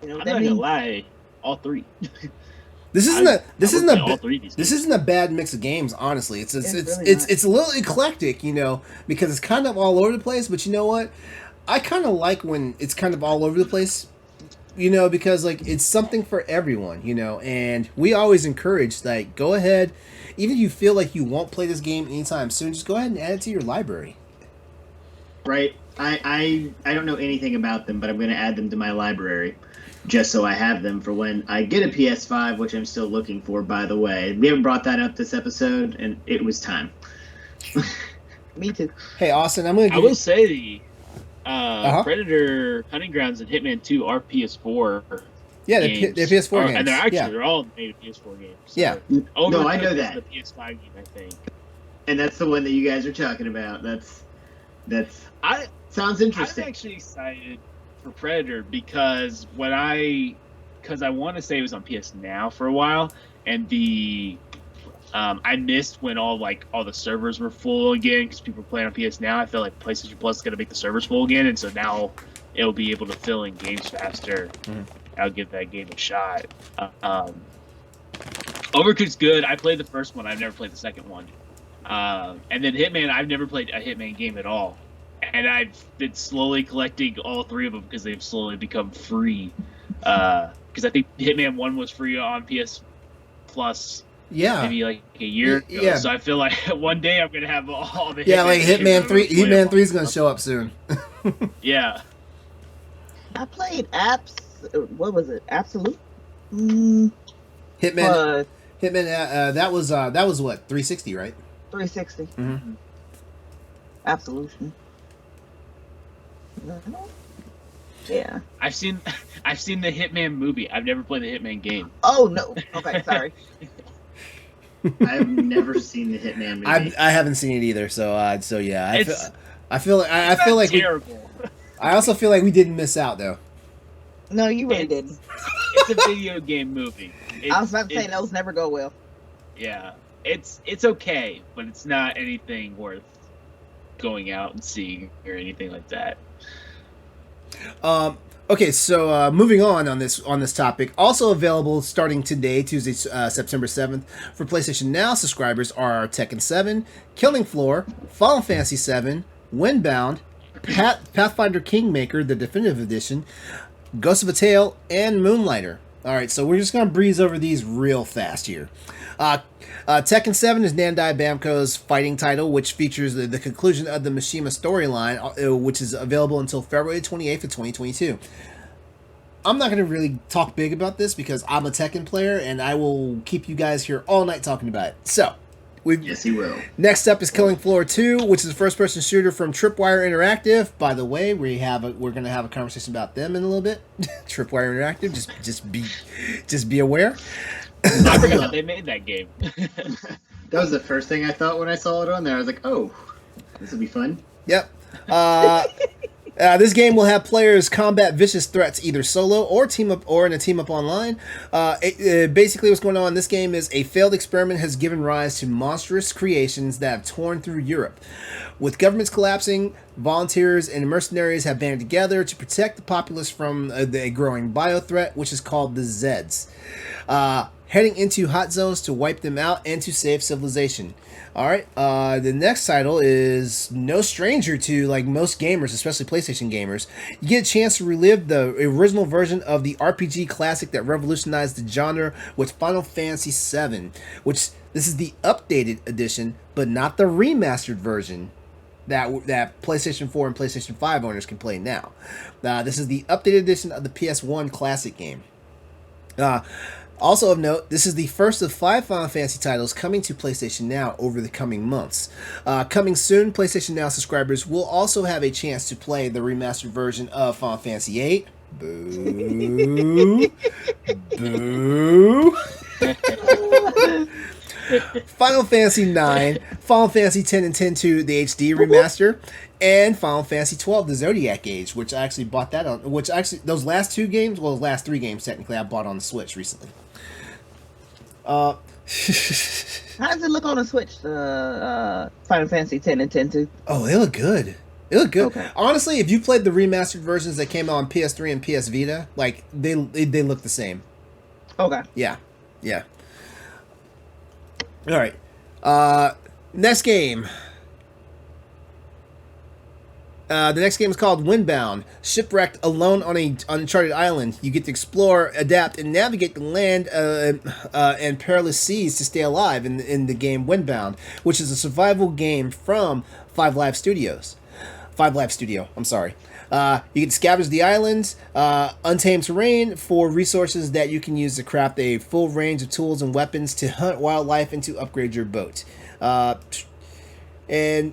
You know what I'm that not gonna means? lie, all three. This isn't all three of these this games. isn't a bad mix of games, honestly. It's It's really not. it's a little eclectic, because it's kind of all over the place. But you know what? I kind of like when it's kind of all over the place, because like it's something for everyone, And we always encourage go ahead, even if you feel like you won't play this game anytime soon, just go ahead and add it to your library. Right. I don't know anything about them, but I'm going to add them to my library just so I have them for when I get a PS5, which I'm still looking for, by the way. We haven't brought that up this episode, and it was time. Me too. Hey, Austin, I'm going to I give will say the Uh-huh. Predator, Hunting Grounds, and Hitman 2 are PS4 they're games. PS4 games. And they're actually Yeah. they're all made PS4 games. So Yeah. No, Overcooked I know is that. the PS5 game, I think. And that's the one that you guys are talking about. That's sounds I'm interesting. actually excited for Predator because I want to say it was on PS Now for a while, and I missed when all the servers were full again because people were playing on PS Now. I feel like PlayStation Plus is gonna make the servers full again, and so now it'll be able to fill in games faster. Mhm. I'll give that game a shot. Overcooked's good. I played the first one. I've never played the second one. And then Hitman, I've never played a Hitman game at all. And I've been slowly collecting all three of them because they've slowly become free. Because I think Hitman 1 was free on PS Plus Yeah. maybe like a year ago. Yeah. So I feel like one day I'm going to have all the Yeah, like Hitman 3 games Hitman 3 is going to show up soon. Yeah. I played what was it? Absolute? Hitman Hitman that was what? 360, right? 360. Mhm. Absolution. Yeah. I've seen the Hitman movie. I've never played the Hitman game. Oh no. Okay, sorry. I've never seen the Hitman movie. I haven't seen it either, so yeah. It's I feel like terrible. I also feel like we didn't miss out though. No, you really didn't. It's a video game movie. I was about to say those never go well. Yeah, it's okay, but it's not anything worth going out and seeing or anything like that. Okay, so moving on this topic, also available starting today, Tuesday, September 7th, for PlayStation Now subscribers are Tekken 7, Killing Floor, Final Fantasy 7, Windbound, Pathfinder Kingmaker, the Definitive Edition, Ghost of a Tale, and Moonlighter. All right, so we're just going to breeze over these real fast here. Tekken 7 is Bandai Namco's fighting title, which features the conclusion of the Mishima storyline, which is available until February 28th of 2022. I'm not going to really talk big about this because I'm a Tekken player, and I will keep you guys here all night talking about it. So, Yes, he will. next up is Killing Floor 2, which is a first-person shooter from Tripwire Interactive. By the way, we're going to have a conversation about them in a little bit. Tripwire Interactive, just be aware. I forgot they made that game. That was the first thing I thought when I saw it on there. I was like, oh, this will be fun. Yep. This game will have players combat vicious threats either solo or in a team up online. Basically, what's going on in this game is a failed experiment has given rise to monstrous creations that have torn through Europe. With governments collapsing, volunteers and mercenaries have banded together to protect the populace from the growing bio threat, which is called the Zeds. heading into hot zones to wipe them out and to save civilization. All right, the next title is no stranger to like most gamers, especially PlayStation gamers. You get a chance to relive the original version of the RPG classic that revolutionized the genre with Final Fantasy VII, which this is the updated edition, but not the remastered version that PlayStation 4 and PlayStation 5 owners can play now. This is the updated edition of the PS1 classic game. Also of note, this is the first of 5 Final Fantasy titles coming to PlayStation Now over the coming months. Coming soon, PlayStation Now subscribers will also have a chance to play the remastered version of Final Fantasy VIII. Boo. Boo. Final Fantasy IX, Final Fantasy X and X-2, the HD remaster, and Final Fantasy XII, the Zodiac Age, which I actually bought that on, which actually, those last 2 games, well, those last 3 games technically, I bought on the Switch recently. How does it look on the Switch, Final Fantasy X and X-2? Oh, they look good. They look good. Okay. Honestly, if you played the remastered versions that came out on PS3 and PS Vita, like, they look the same. Okay. Yeah. Yeah. All right. Next game. The next game is called Windbound. Shipwrecked alone on an uncharted island, you get to explore, adapt, and navigate the land and perilous seas to stay alive in the game Windbound, which is a survival game from Five Live Studio. I'm sorry. You can scavenge the islands, untamed terrain for resources that you can use to craft a full range of tools and weapons to hunt wildlife and to upgrade your boat. And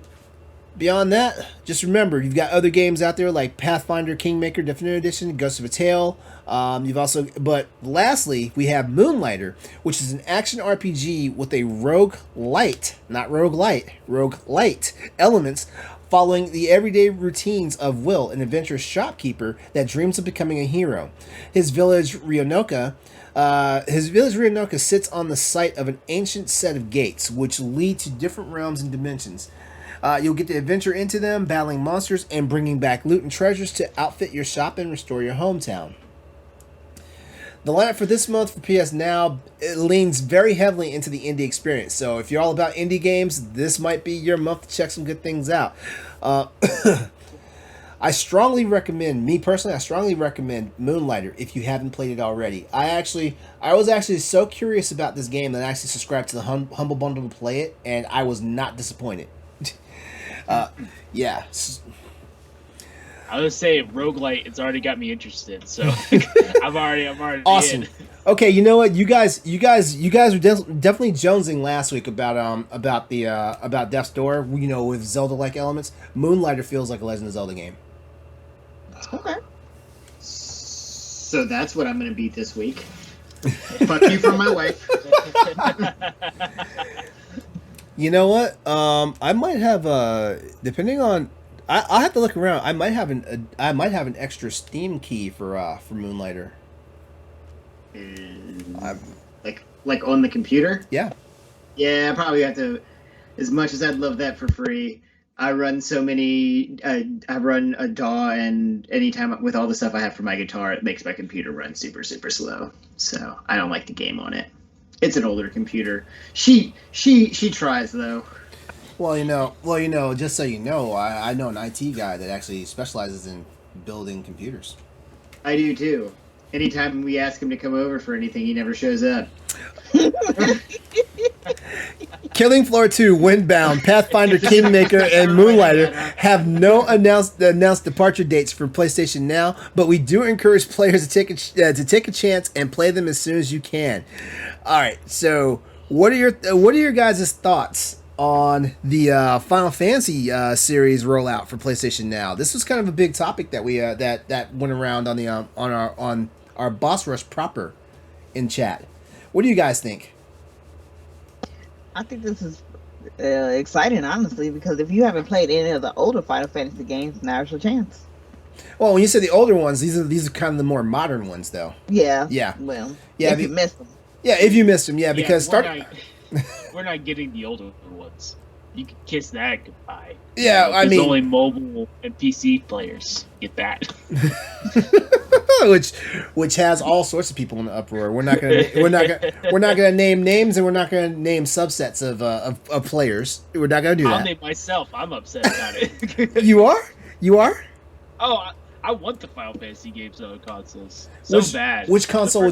beyond that, just remember, you've got other games out there like Pathfinder, Kingmaker, Definitive Edition, Ghost of a Tale. But lastly, we have Moonlighter, which is an action RPG with a roguelite, not roguelite, roguelite elements, following the everyday routines of Will, an adventurous shopkeeper that dreams of becoming a hero. His village Ryonoka sits on the site of an ancient set of gates, which lead to different realms and dimensions. You'll get to adventure into them, battling monsters and bringing back loot and treasures to outfit your shop and restore your hometown. The lineup for this month for PS Now, it leans very heavily into the indie experience. So if you're all about indie games, this might be your month to check some good things out. I strongly recommend Moonlighter if you haven't played it already. I was actually so curious about this game that I actually subscribed to the Humble Bundle to play it, and I was not disappointed. Yeah. I would say roguelite, it's already got me interested, so I'm already awesome. in. Okay, you know what? You guys were definitely jonesing last week about Death's Door, you know, with Zelda-like elements. Moonlighter feels like a Legend of Zelda game. Okay. So that's what I'm going to beat this week. Fuck you from my wife. You know what? I might have depending on. I'll have to look around. I might have an extra Steam key for Moonlighter. Like on the computer? Yeah. Yeah, I probably have to. As much as I'd love that for free, I run so many. I run a DAW, and anytime with all the stuff I have for my guitar, it makes my computer run super slow. So I don't like the game on it. It's an older computer. She tries though. Well, you know, just so you know, I know an IT guy that actually specializes in building computers. I do too. Anytime we ask him to come over for anything, he never shows up. Killing Floor 2, Windbound, Pathfinder, Kingmaker, and Moonlighter have no announced departure dates for PlayStation Now, but we do encourage players to take a chance and play them as soon as you can. All right, so what are your guys' thoughts on the Final Fantasy series rollout for PlayStation Now? This was kind of a big topic that we that went around on the on our Boss Rush proper in chat. What do you guys think? I think this is exciting, honestly, because if you haven't played any of the older Final Fantasy games, now's your chance. Well, when you say the older ones, these are kind of the more modern ones, though. Yeah. Yeah. Well, yeah, if you missed them. Yeah, if you missed them, yeah, because we're not getting the older ones. You can kiss that goodbye. Yeah, I mean, only mobile and PC players get that. which has all sorts of people in the uproar. We're not gonna name names, and we're not gonna name subsets of players. We're not gonna do that. I'll name myself. I'm upset about it. You are. Oh, I want the Final Fantasy games on consoles so bad. Which console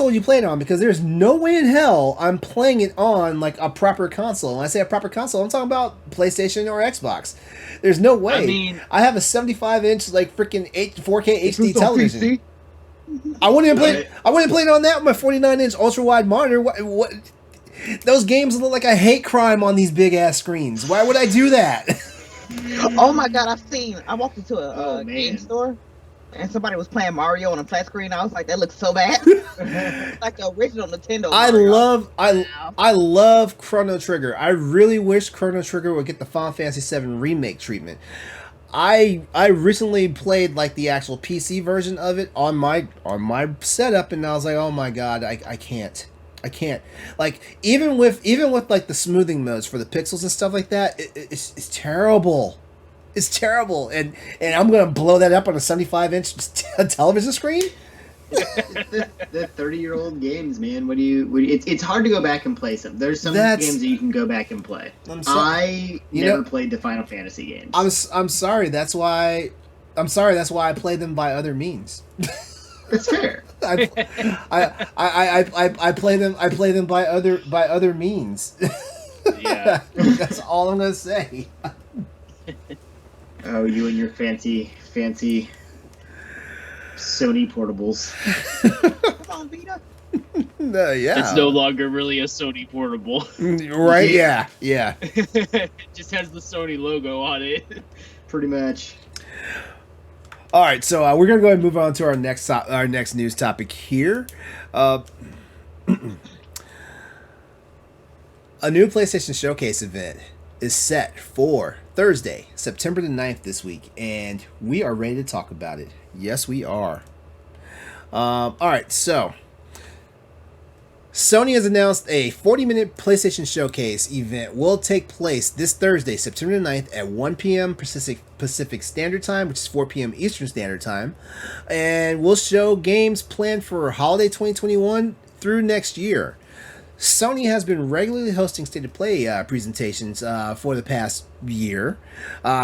are you playing on? Because there's no way in hell I'm playing it on like a proper console. When I say a proper console, I'm talking about PlayStation or Xbox. There's no way. I mean, I have a 75-inch like freaking 4K HD television. I wouldn't even play. I wouldn't play it on that with my 49-inch ultra wide monitor. What? Those games look like a hate crime on these big ass screens. Why would I do that? Oh my god, I walked into a game store and somebody was playing Mario on a flat screen. I was like, that looks so bad. Like the original Nintendo Mario. I love Chrono Trigger. I really wish Chrono Trigger would get the Final Fantasy VII remake treatment. I recently played like the actual PC version of it on my setup, and I was like, oh my god, I can't. Like even with like the smoothing modes for the pixels and stuff like that, it's terrible. It's terrible, and I'm gonna blow that up on a 75-inch television screen. the 30-year-old games, man. What do you? It's hard to go back and play some. There's some games that you can go back and play. I never played the Final Fantasy games. I'm sorry. That's why I play them by other means. That's fair. I play them by other means. Yeah. That's all I'm gonna say. Oh, you and your fancy Sony portables. Come on, Vita. Yeah. It's no longer really a Sony portable. Right? Yeah. It just has the Sony logo on it. Pretty much. All right, so we're gonna go ahead and move on to our next news topic here. A new PlayStation Showcase event is set for Thursday, September the 9th this week, and we are ready to talk about it. Yes, we are. All right, so Sony has announced a 40-minute PlayStation Showcase event will take place this Thursday, September 9th at 1 p.m. Pacific Standard Time, which is 4 p.m. Eastern Standard Time, and will show games planned for holiday 2021 through next year. Sony has been regularly hosting State of Play presentations for the past year,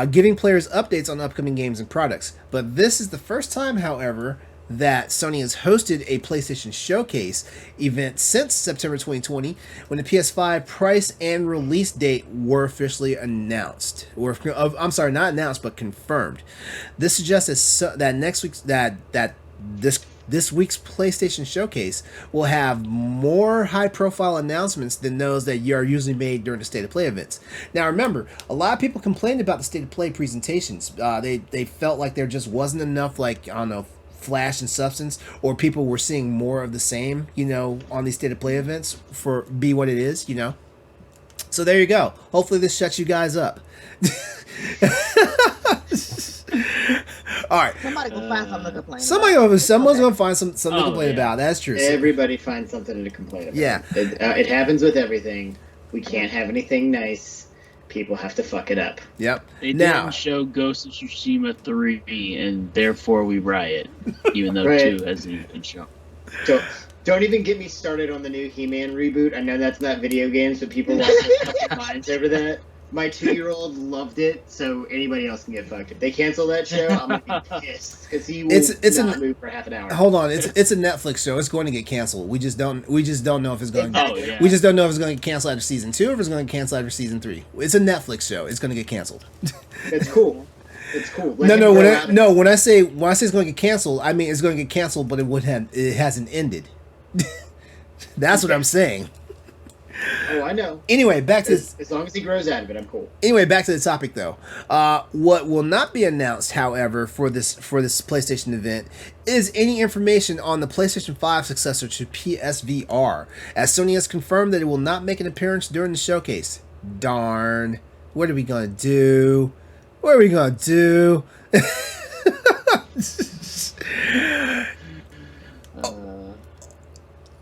giving players updates on upcoming games and products. But this is the first time, however, that Sony has hosted a PlayStation Showcase event since September 2020, when the PS5 price and release date were officially announced. I'm sorry, not announced, but confirmed. This suggests that this week's PlayStation Showcase will have more high-profile announcements than those that are usually made during the State of Play events. Now, remember, a lot of people complained about the State of Play presentations. They felt like there just wasn't enough, like, I don't know, flash and substance, or people were seeing more of the same, on these State of Play events for be what it is, So there you go. Hopefully this shuts you guys up. All right. Somebody will find something to complain about. Someone's going to find something to complain about. That's true. Everybody finds something to complain about. Yeah. It happens with everything. We can't have anything nice. People have to fuck it up. Yep. They didn't show Ghost of Tsushima 3, and therefore we riot, even though 2 hasn't been shown. Don't even get me started on the new He-Man reboot. I know that's not video games, but people lost their fucking minds over that. My 2-year-old loved it, so anybody else can get fucked. If they cancel that show, I'm gonna be pissed because he will not move for half an hour. Hold on, it's a Netflix show. It's going to get canceled. We just don't know if it's going. Exactly. We just don't know if it's going to get canceled after season 2 or if it's going to get canceled after season 3. It's a Netflix show. It's going to get canceled. It's cool. It's cool. No. When I say it's going to get canceled, I mean it's going to get canceled, but it hasn't ended. That's what I'm saying. Oh, I know. Anyway, back to as long as he grows out of it, I'm cool. Anyway, back to the topic though. What will not be announced, however, for this PlayStation event is any information on the PlayStation 5 successor to PSVR, as Sony has confirmed that it will not make an appearance during the showcase. Darn. What are we gonna do?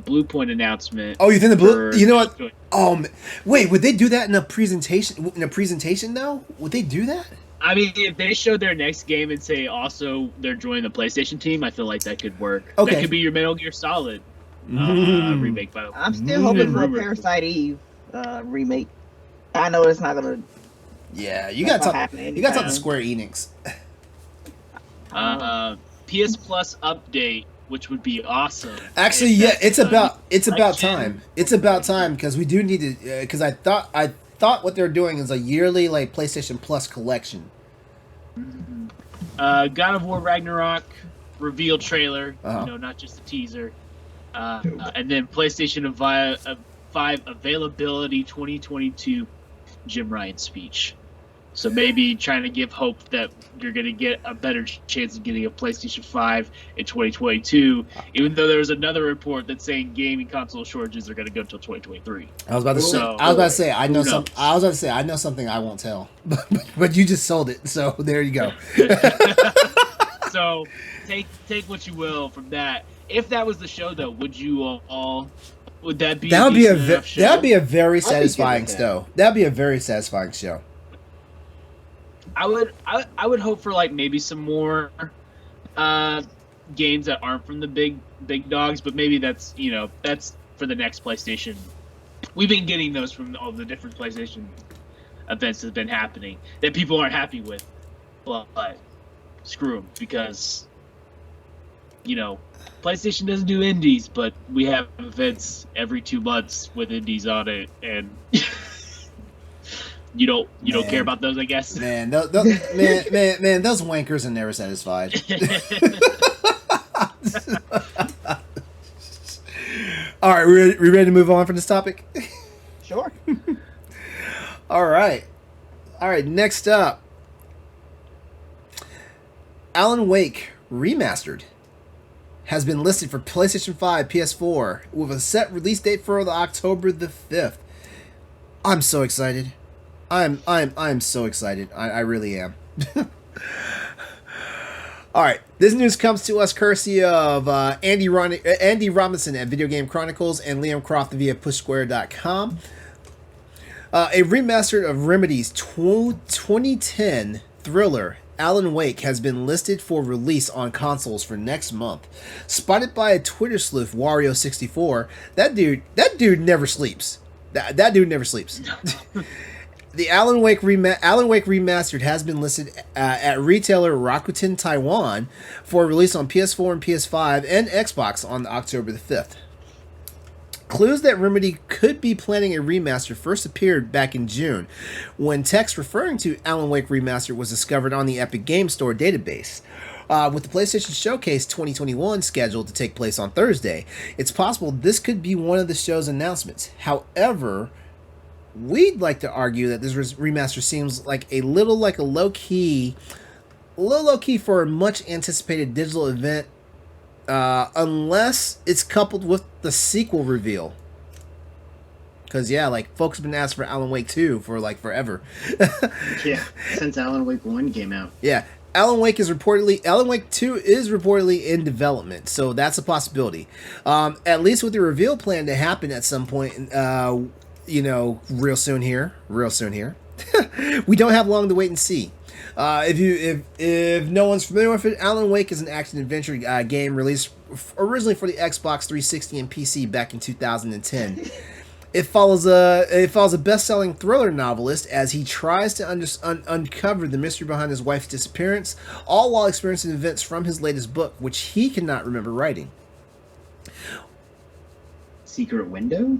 Blue Point announcement. Oh, you think the blue? for- You know what? Wait, would they do that in a presentation? In a presentation, though, would they do that? I mean, if they show their next game and say also they're joining the PlayStation team, I feel like that could work. Okay. That could be your Metal Gear Solid remake. By the way, I'm still hoping for a Rumored. Parasite Eve remake. I know it's not gonna. Yeah, you got to talk. happening You got to talk to anytime. Square Enix. PS Plus update, which would be awesome. Actually, If yeah, that's it's done. about Next-gen. time. It's about time because we do need to. Because I thought what they're doing is a yearly like PlayStation Plus collection. God of War Ragnarok reveal trailer. Uh-huh. Not just a teaser. And then PlayStation 5 availability 2022 Jim Ryan speech. So maybe trying to give hope that you're going to get a better chance of getting a PlayStation 5 in 2022, even though there was another report that's saying gaming console shortages are going to go until 2023. I was about to say. So, I was about to say. I know who some. knows? I was about to say. I know something I won't tell. But you just sold it. So there you go. So take what you will from that. If that was the show, though, would you all? Would that be? That would be a decent enough show? that'd be a very I'd be good satisfying with that. show. That'd be a very satisfying show. I would hope for like maybe some more games that aren't from the big dogs, but maybe that's for the next PlayStation. We've been getting those from all the different PlayStation events that have been happening that people aren't happy with, but screw them because PlayStation doesn't do indies, but we have events every 2 months with indies on it, and you don't Man. care about those, I guess. Man, man, those wankers are never satisfied. All right, we ready to move on from this topic? Sure. All right. Next up, Alan Wake Remastered has been listed for PlayStation 5, PS4, with a set release date for October the 5th. I'm so excited. I'm so excited. I really am. All right, this news comes to us courtesy of Andy Robinson at Video Game Chronicles and Liam Croft via PushSquare.com. A remaster of Remedy's 2010 thriller Alan Wake has been listed for release on consoles for next month. Spotted by a Twitter sleuth, Wario64, that dude never sleeps. That dude never sleeps. The Alan Wake Remastered has been listed at retailer Rakuten Taiwan for release on PS4 and PS5 and Xbox on October the 5th. Clues that Remedy could be planning a remaster first appeared back in June, when text referring to Alan Wake Remastered was discovered on the Epic Game Store database. With the PlayStation Showcase 2021 scheduled to take place on Thursday, it's possible this could be one of the show's announcements. However, we'd like to argue that this remaster seems like a little low key for a much anticipated digital event, unless it's coupled with the sequel reveal. Because folks have been asking for Alan Wake 2 for forever. Yeah, since Alan Wake 1 came out. Yeah, Alan Wake 2 is reportedly in development, so that's a possibility. At least with the reveal plan to happen at some point, real soon here. We don't have long to wait and see. If no one's familiar with it, Alan Wake is an action adventure game released originally for the Xbox 360 and PC back in 2010. It follows a best-selling thriller novelist as he tries to uncover the mystery behind his wife's disappearance, all while experiencing events from his latest book, which he cannot remember writing. Secret Window?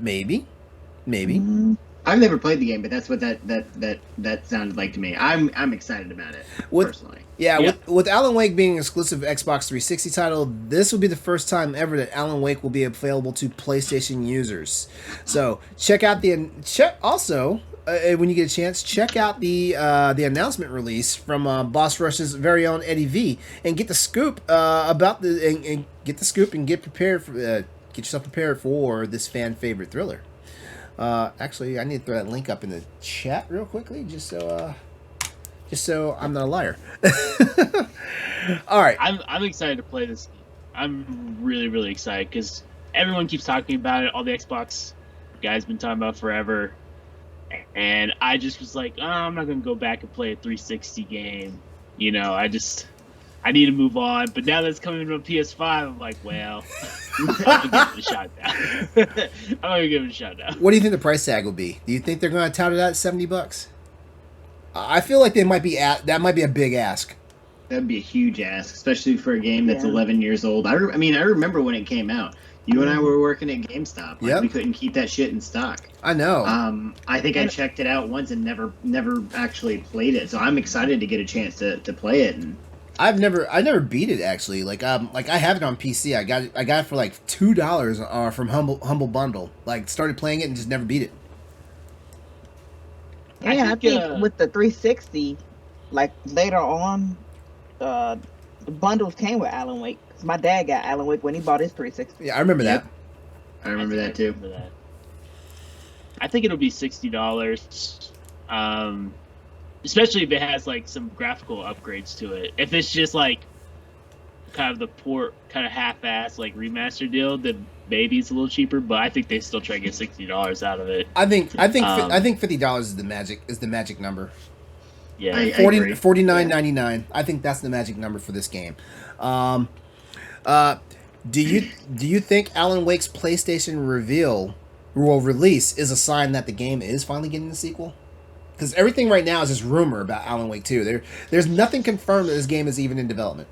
Maybe. I've never played the game, but that's what that sounded like to me. I'm excited about it personally. Yeah. With Alan Wake being an exclusive Xbox 360 title, this will be the first time ever that Alan Wake will be available to PlayStation users. So when you get a chance, check out the announcement release from Boss Rush's very own Eddie V, and get the scoop and get prepared for get yourself prepared for this fan favorite thriller. Actually, I need to throw that link up in the chat real quickly, just so I'm not a liar. All right. I'm excited to play this game. I'm really, really excited because everyone keeps talking about it. All the Xbox guys been talking about it forever. And I just was like, oh, I'm not going to go back and play a 360 game. You know, I need to move on. But now that it's coming to a PS5, I'm like, well, I'm going to give it a shot now. I'm going to give it a shot now. What do you think the price tag will be? Do you think they're going to tout it at $70? I feel like they might be that might be a big ask. That'd be a huge ask, especially for a game that's 11 years old. I remember when it came out. You and I were working at GameStop. Like, we couldn't keep that shit in stock. I know. I think I checked it out once and never actually played it. So I'm excited to get a chance to play it. And I never beat it actually. Like I have it on PC. I got it for like $2 from Humble Bundle. Like started playing it and just never beat it. Yeah, I think with the 360, like later on, the bundles came with Alan Wake. Cause my dad got Alan Wake when he bought his 360. Yeah, I remember that. I remember that too. I think it'll be $60. Especially if it has like some graphical upgrades to it. If it's just like kind of the port, kind of half-ass like remaster deal, then maybe it's a little cheaper. But I think they still try to get $60 out of it. I think $50 is the magic number. Yeah, $49.99. I think that's the magic number for this game. Do you think Alan Wake's PlayStation release is a sign that the game is finally getting a sequel? Because everything right now is just rumor about Alan Wake 2. There's nothing confirmed that this game is even in development.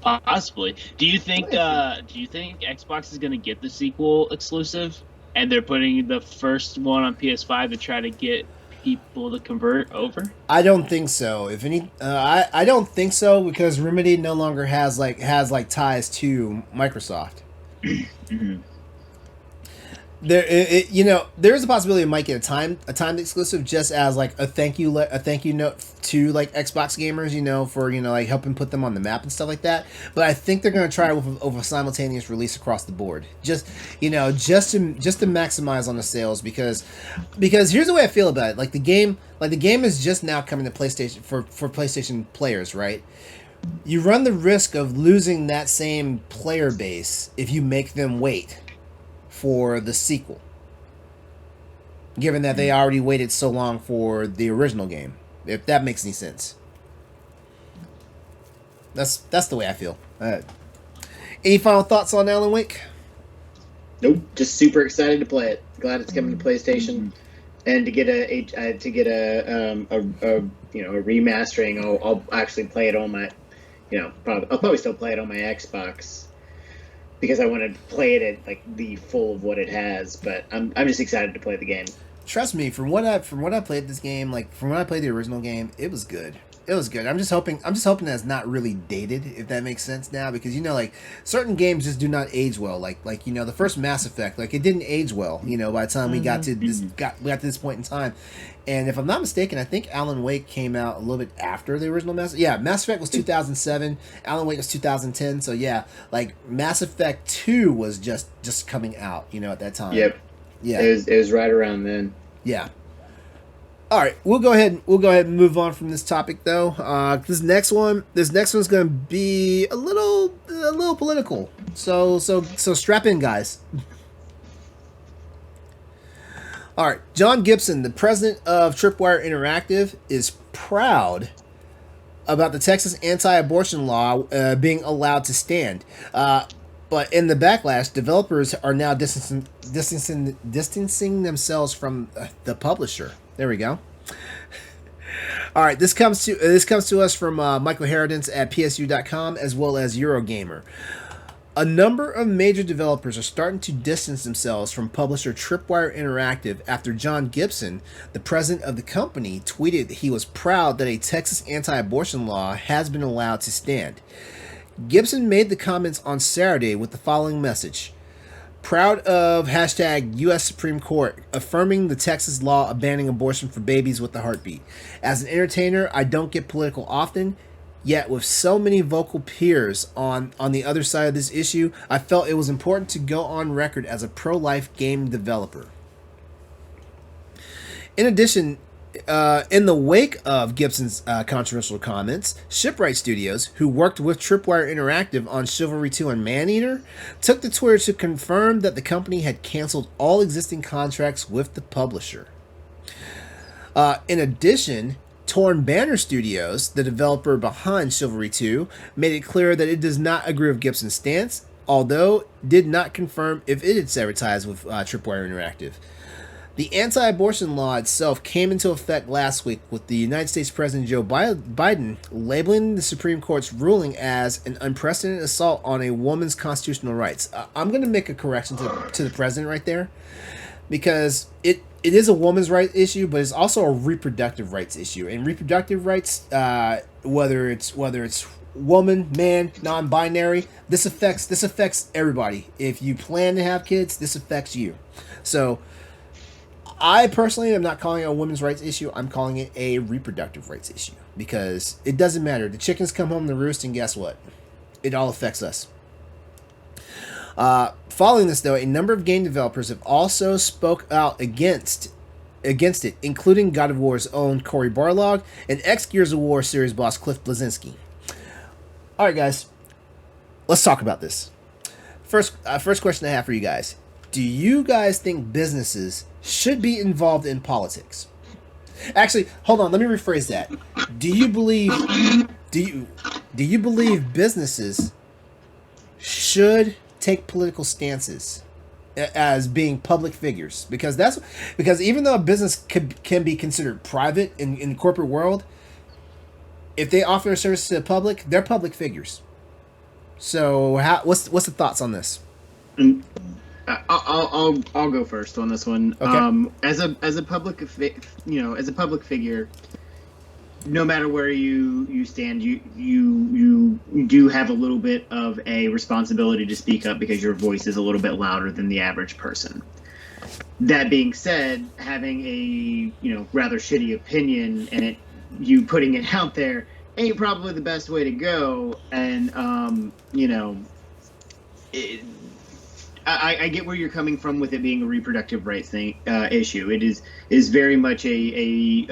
Possibly. Do you think Xbox is going to get the sequel exclusive, and they're putting the first one on PS5 to try to get people to convert over? I don't think so. If any, I don't think so because Remedy no longer has ties to Microsoft. Mm-hmm. There's a possibility it might get a timed exclusive just as like a thank you note to like Xbox gamers, for like helping put them on the map and stuff like that. But I think they're going to try it with a simultaneous release across the board, just to maximize on the sales because here's the way I feel about it. Like the game is just now coming to PlayStation for PlayStation players, right? You run the risk of losing that same player base if you make them wait for the sequel, given that they already waited so long for the original game, if that makes any sense. That's the way I feel. Any final thoughts on Alan Wake? Nope, just super excited to play it. Glad it's coming to PlayStation, and to get a remastering. I'll actually play it on my, I'll probably still play it on my Xbox. Because I want to play it at like the full of what it has, but I'm just excited to play the game. Trust me, from what I played this game, like from when I played the original game, it was good. It was good. I'm just hoping that it's not really dated, if that makes sense now, because like certain games just do not age well. Like the first Mass Effect, like it didn't age well. By the time we got to this point in time. And if I'm not mistaken, I think Alan Wake came out a little bit after the original Mass Effect was 2007. Alan Wake was 2010. So yeah, like Mass Effect 2 was just coming out, at that time. Yep. Yeah. It was right around then. Yeah. All right, we'll go ahead and move on from this topic though. This next one's going to be a little political. So strap in, guys. All right, John Gibson, the president of Tripwire Interactive, is proud about the Texas anti-abortion law being allowed to stand. But in the backlash, developers are now distancing themselves from the publisher. There we go. All right, this comes to us from Michael Herodens at PSU.com as well as Eurogamer. A number of major developers are starting to distance themselves from publisher Tripwire Interactive after John Gibson, the president of the company, tweeted that he was proud that a Texas anti-abortion law has been allowed to stand. Gibson made the comments on Saturday with the following message. Proud of #US Supreme Court affirming the Texas law banning abortion for babies with a heartbeat. As an entertainer, I don't get political often, yet with so many vocal peers on the other side of this issue, I felt it was important to go on record as a pro-life game developer. In addition, In the wake of Gibson's controversial comments, Shipwright Studios, who worked with Tripwire Interactive on Chivalry 2 and Maneater, took to Twitter to confirm that the company had canceled all existing contracts with the publisher. In addition, Torn Banner Studios, the developer behind Chivalry 2, made it clear that it does not agree with Gibson's stance, although did not confirm if it had severed ties with Tripwire Interactive. The anti-abortion law itself came into effect last week, with the United States President Joe Biden labeling the Supreme Court's ruling as an unprecedented assault on a woman's constitutional rights. I'm going to make a correction to the president right there, because it is a woman's rights issue, but it's also a reproductive rights issue. And reproductive rights, whether it's woman, man, non-binary, this affects everybody. If you plan to have kids, this affects you. So I personally am not calling it a women's rights issue. I'm calling it a reproductive rights issue, because it doesn't matter. The chickens come home to roost, and guess what? It all affects us. Following this, though, a number of game developers have also spoke out against it, including God of War's own Cory Barlog and ex-Gears of War series boss Cliff Bleszinski. All right, guys, let's talk about this. First question I have for you guys: do you guys think businesses should be involved in politics? Actually, hold on. Let me rephrase that. Do you believe businesses should take political stances as being public figures? Because even though a business can be considered private in the corporate world, if they offer a service to the public, they're public figures. So, what's the thoughts on this? I'll go first on this one. Okay. As a public figure, no matter where you stand, you do have a little bit of a responsibility to speak up, because your voice is a little bit louder than the average person. That being said, having a rather shitty opinion and you putting it out there ain't probably the best way to go. And I get where you're coming from with it being a reproductive rights issue. It is very much a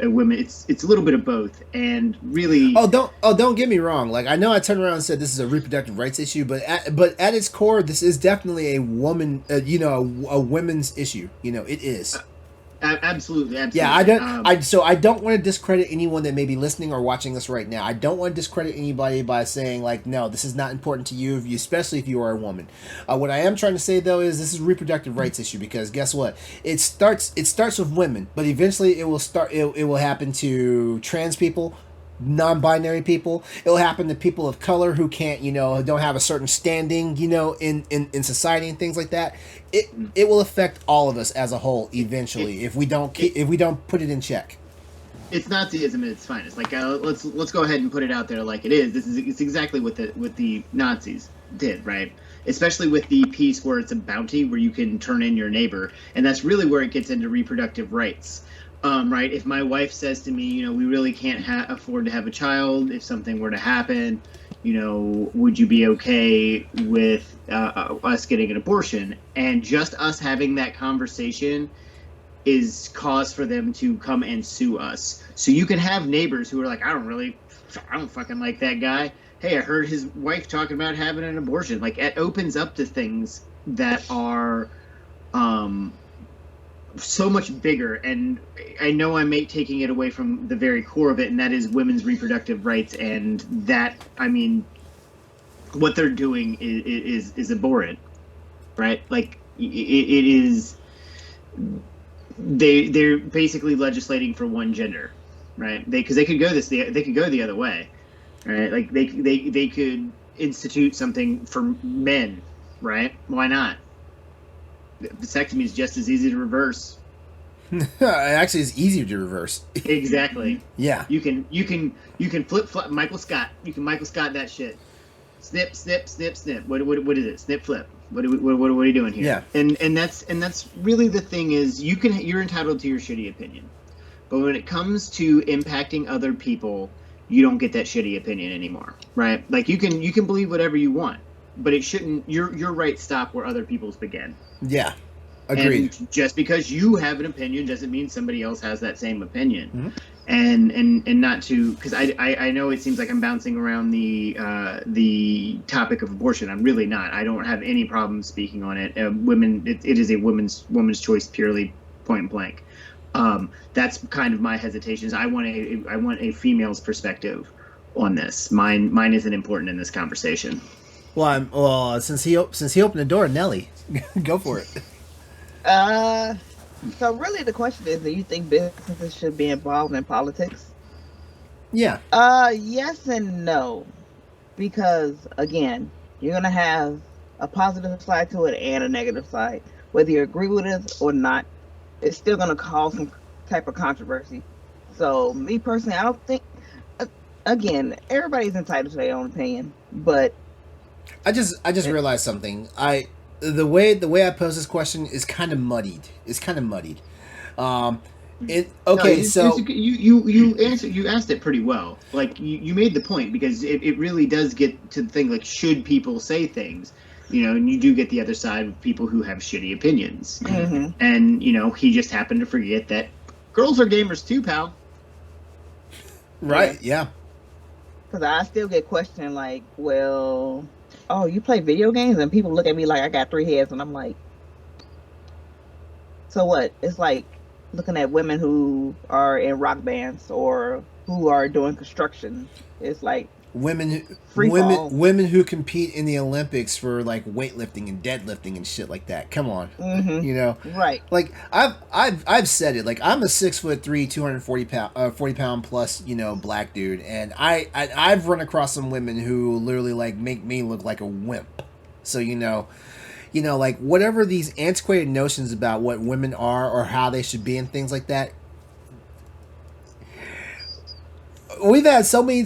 women. It's a little bit of both, and really. Don't get me wrong. Like, I know I turned around and said this is a reproductive rights issue, but at its core, this is definitely a woman. A women's issue. It is. Absolutely. Yeah, I don't want to discredit anyone that may be listening or watching this right now. I don't want to discredit anybody by saying, like, no, this is not important to you, especially if you are a woman. What I am trying to say, though, is this is a reproductive rights issue, because guess what? It starts with women, but eventually it will happen to trans people, non-binary people. It'll happen to people of color who can't, don't have a certain standing, in society and things like that. It will affect all of us as a whole eventually if we don't put it in check. It's Nazism at its finest. Like, let's go ahead and put it out there like it is. It's exactly what the Nazis did, right? Especially with the piece where it's a bounty where you can turn in your neighbor, and that's really where it gets into reproductive rights. Right? If my wife says to me, we really can't afford to have a child, if something were to happen, would you be okay with us getting an abortion? And just us having that conversation is cause for them to come and sue us. So you can have neighbors who are like, I don't fucking like that guy. Hey, I heard his wife talking about having an abortion. Like, it opens up to things that are so much bigger, and I know I'm taking it away from the very core of it, and that is women's reproductive rights, and that, what they're doing is abhorrent, right? Like, it is, they're basically legislating for one gender, right? Because they could go the other way, right? Like, they could institute something for men, right? Why not? Vasectomy is just as easy to reverse. Actually, it's easier to reverse. Exactly. Yeah. You can flip Michael Scott. You can Michael Scott that shit. Snip, snip, snip, snip. What is it? Snip, flip. What are you doing here? Yeah. And that's really the thing is you're entitled to your shitty opinion, but when it comes to impacting other people, you don't get that shitty opinion anymore, right? Like, you can believe whatever you want, but it shouldn't. Your rights stop where other people's begin. Yeah. Agreed. And just because you have an opinion doesn't mean somebody else has that same opinion. Mm-hmm. And not to, because I know it seems like I'm bouncing around the topic of abortion. I'm really not. I don't have any problem speaking on it. It is a woman's choice, purely point blank. That's kind of my hesitations. I want a female's perspective on this. Mine isn't important in this conversation. Well, since he opened the door, Nellie, go for it. So really the question is, do you think businesses should be involved in politics? Yeah. Yes and no. Because again, you're gonna have a positive side to it and a negative side. Whether you agree with it or not, it's still gonna cause some type of controversy. So me personally, I don't think, again, everybody's entitled to their own opinion, but I just realized something. The way I pose this question is kind of muddied. It's kind of muddied. You asked it pretty well. Like you made the point, because it really does get to the thing, like, should people say things, and you do get the other side of people who have shitty opinions. Mm-hmm. And he just happened to forget that girls are gamers too, pal. Right? Yeah. Because I still get questioned like, well, oh, you play video games? And people look at me like I got 3 heads, and I'm like, so what? It's like looking at women who are in rock bands or who are doing construction. It's like women who compete in the Olympics for like weightlifting and deadlifting and shit like that. Come on. Mm-hmm. Right. Like I've said it. Like, I'm a 6'3", 40 pound plus, black dude, and I've run across some women who literally like make me look like a wimp. So like, whatever these antiquated notions about what women are or how they should be and things like that. We've had so many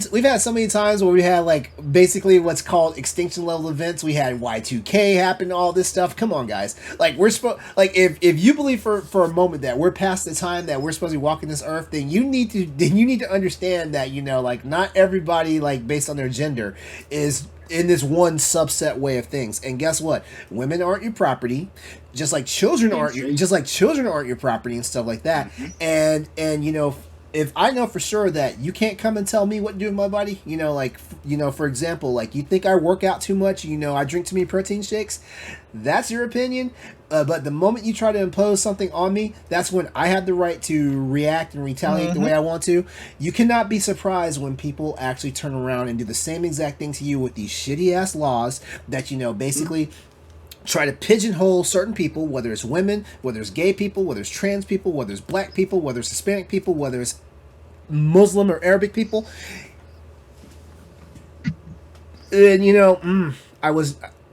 times where we had like basically what's called extinction level events. We had Y2K happen, all this stuff. Come on, guys. Like, we're supposed, like, if you believe for a moment that we're past the time that we're supposed to be walking this earth, then you need to understand that, like, not everybody, like, based on their gender is in this one subset way of things. And guess what? Women aren't your property, just like children aren't your property and stuff like that. And if I know for sure that you can't come and tell me what to do with my body, for example, like, you think I work out too much, I drink too many protein shakes, that's your opinion. But the moment you try to impose something on me, that's when I have the right to react and retaliate the way I want to. You cannot be surprised when people actually turn around and do the same exact thing to you with these shitty ass laws that, basically try to pigeonhole certain people, whether it's women, whether it's gay people, whether it's trans people, whether it's black people, whether it's Hispanic people, whether it's Muslim or Arabic people. And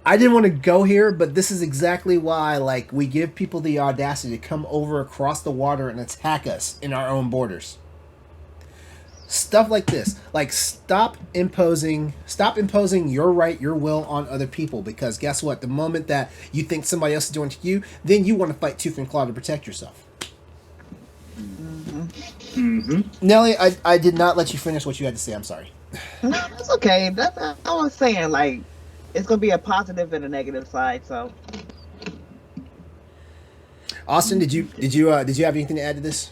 I didn't want to go here, but this is exactly why, like, we give people the audacity to come over across the water and attack us in our own borders. Stuff like this. Like, stop imposing your right, your will on other people, because guess what? The moment that you think somebody else is doing it to you, then you want to fight tooth and claw to protect yourself. Nellie, I did not let you finish what you had to say. I'm sorry. No, that's okay. That's I was saying, like, it's gonna be a positive and a negative side. So, Austin, did you have anything to add to this?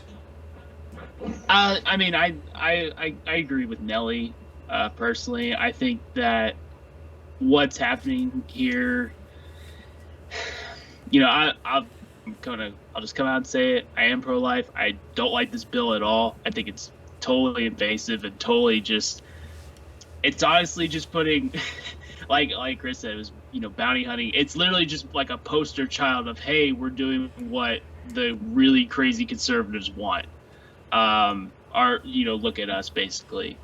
I mean, I agree with Nellie. Personally, I think that what's happening here, I'll just come out and say it. I am pro-life. I don't like this bill at all. I think it's totally invasive and totally just. It's honestly just putting, like Chris said, it was bounty hunting. It's literally just like a poster child of, hey, we're doing what the really crazy conservatives want. Look at us, basically.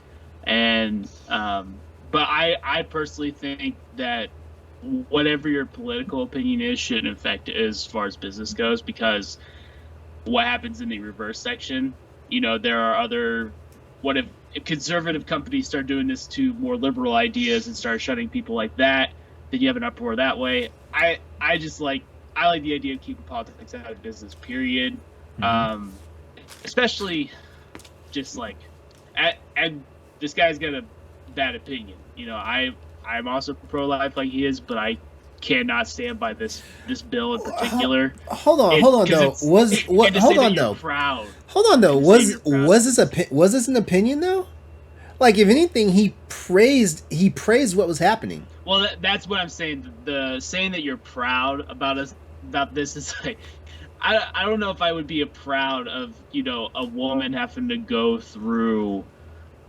And but I personally think that whatever your political opinion is shouldn't affect it as far as business goes, because what happens in the reverse section, there are other, what if conservative companies start doing this to more liberal ideas and start shutting people like that, then you have an uproar that way. I like the idea of keeping politics out of business, period. Especially just like, and this guy's got a bad opinion. I'm also pro-life like he is, but I cannot stand by this bill in particular. Hold on though. Proud. Hold on though. Was this an opinion though? Like, if anything, he praised what was happening. Well, that's what I'm saying. The saying that you're proud about this is like, I don't know if I would be proud of, you know, a woman having to go through,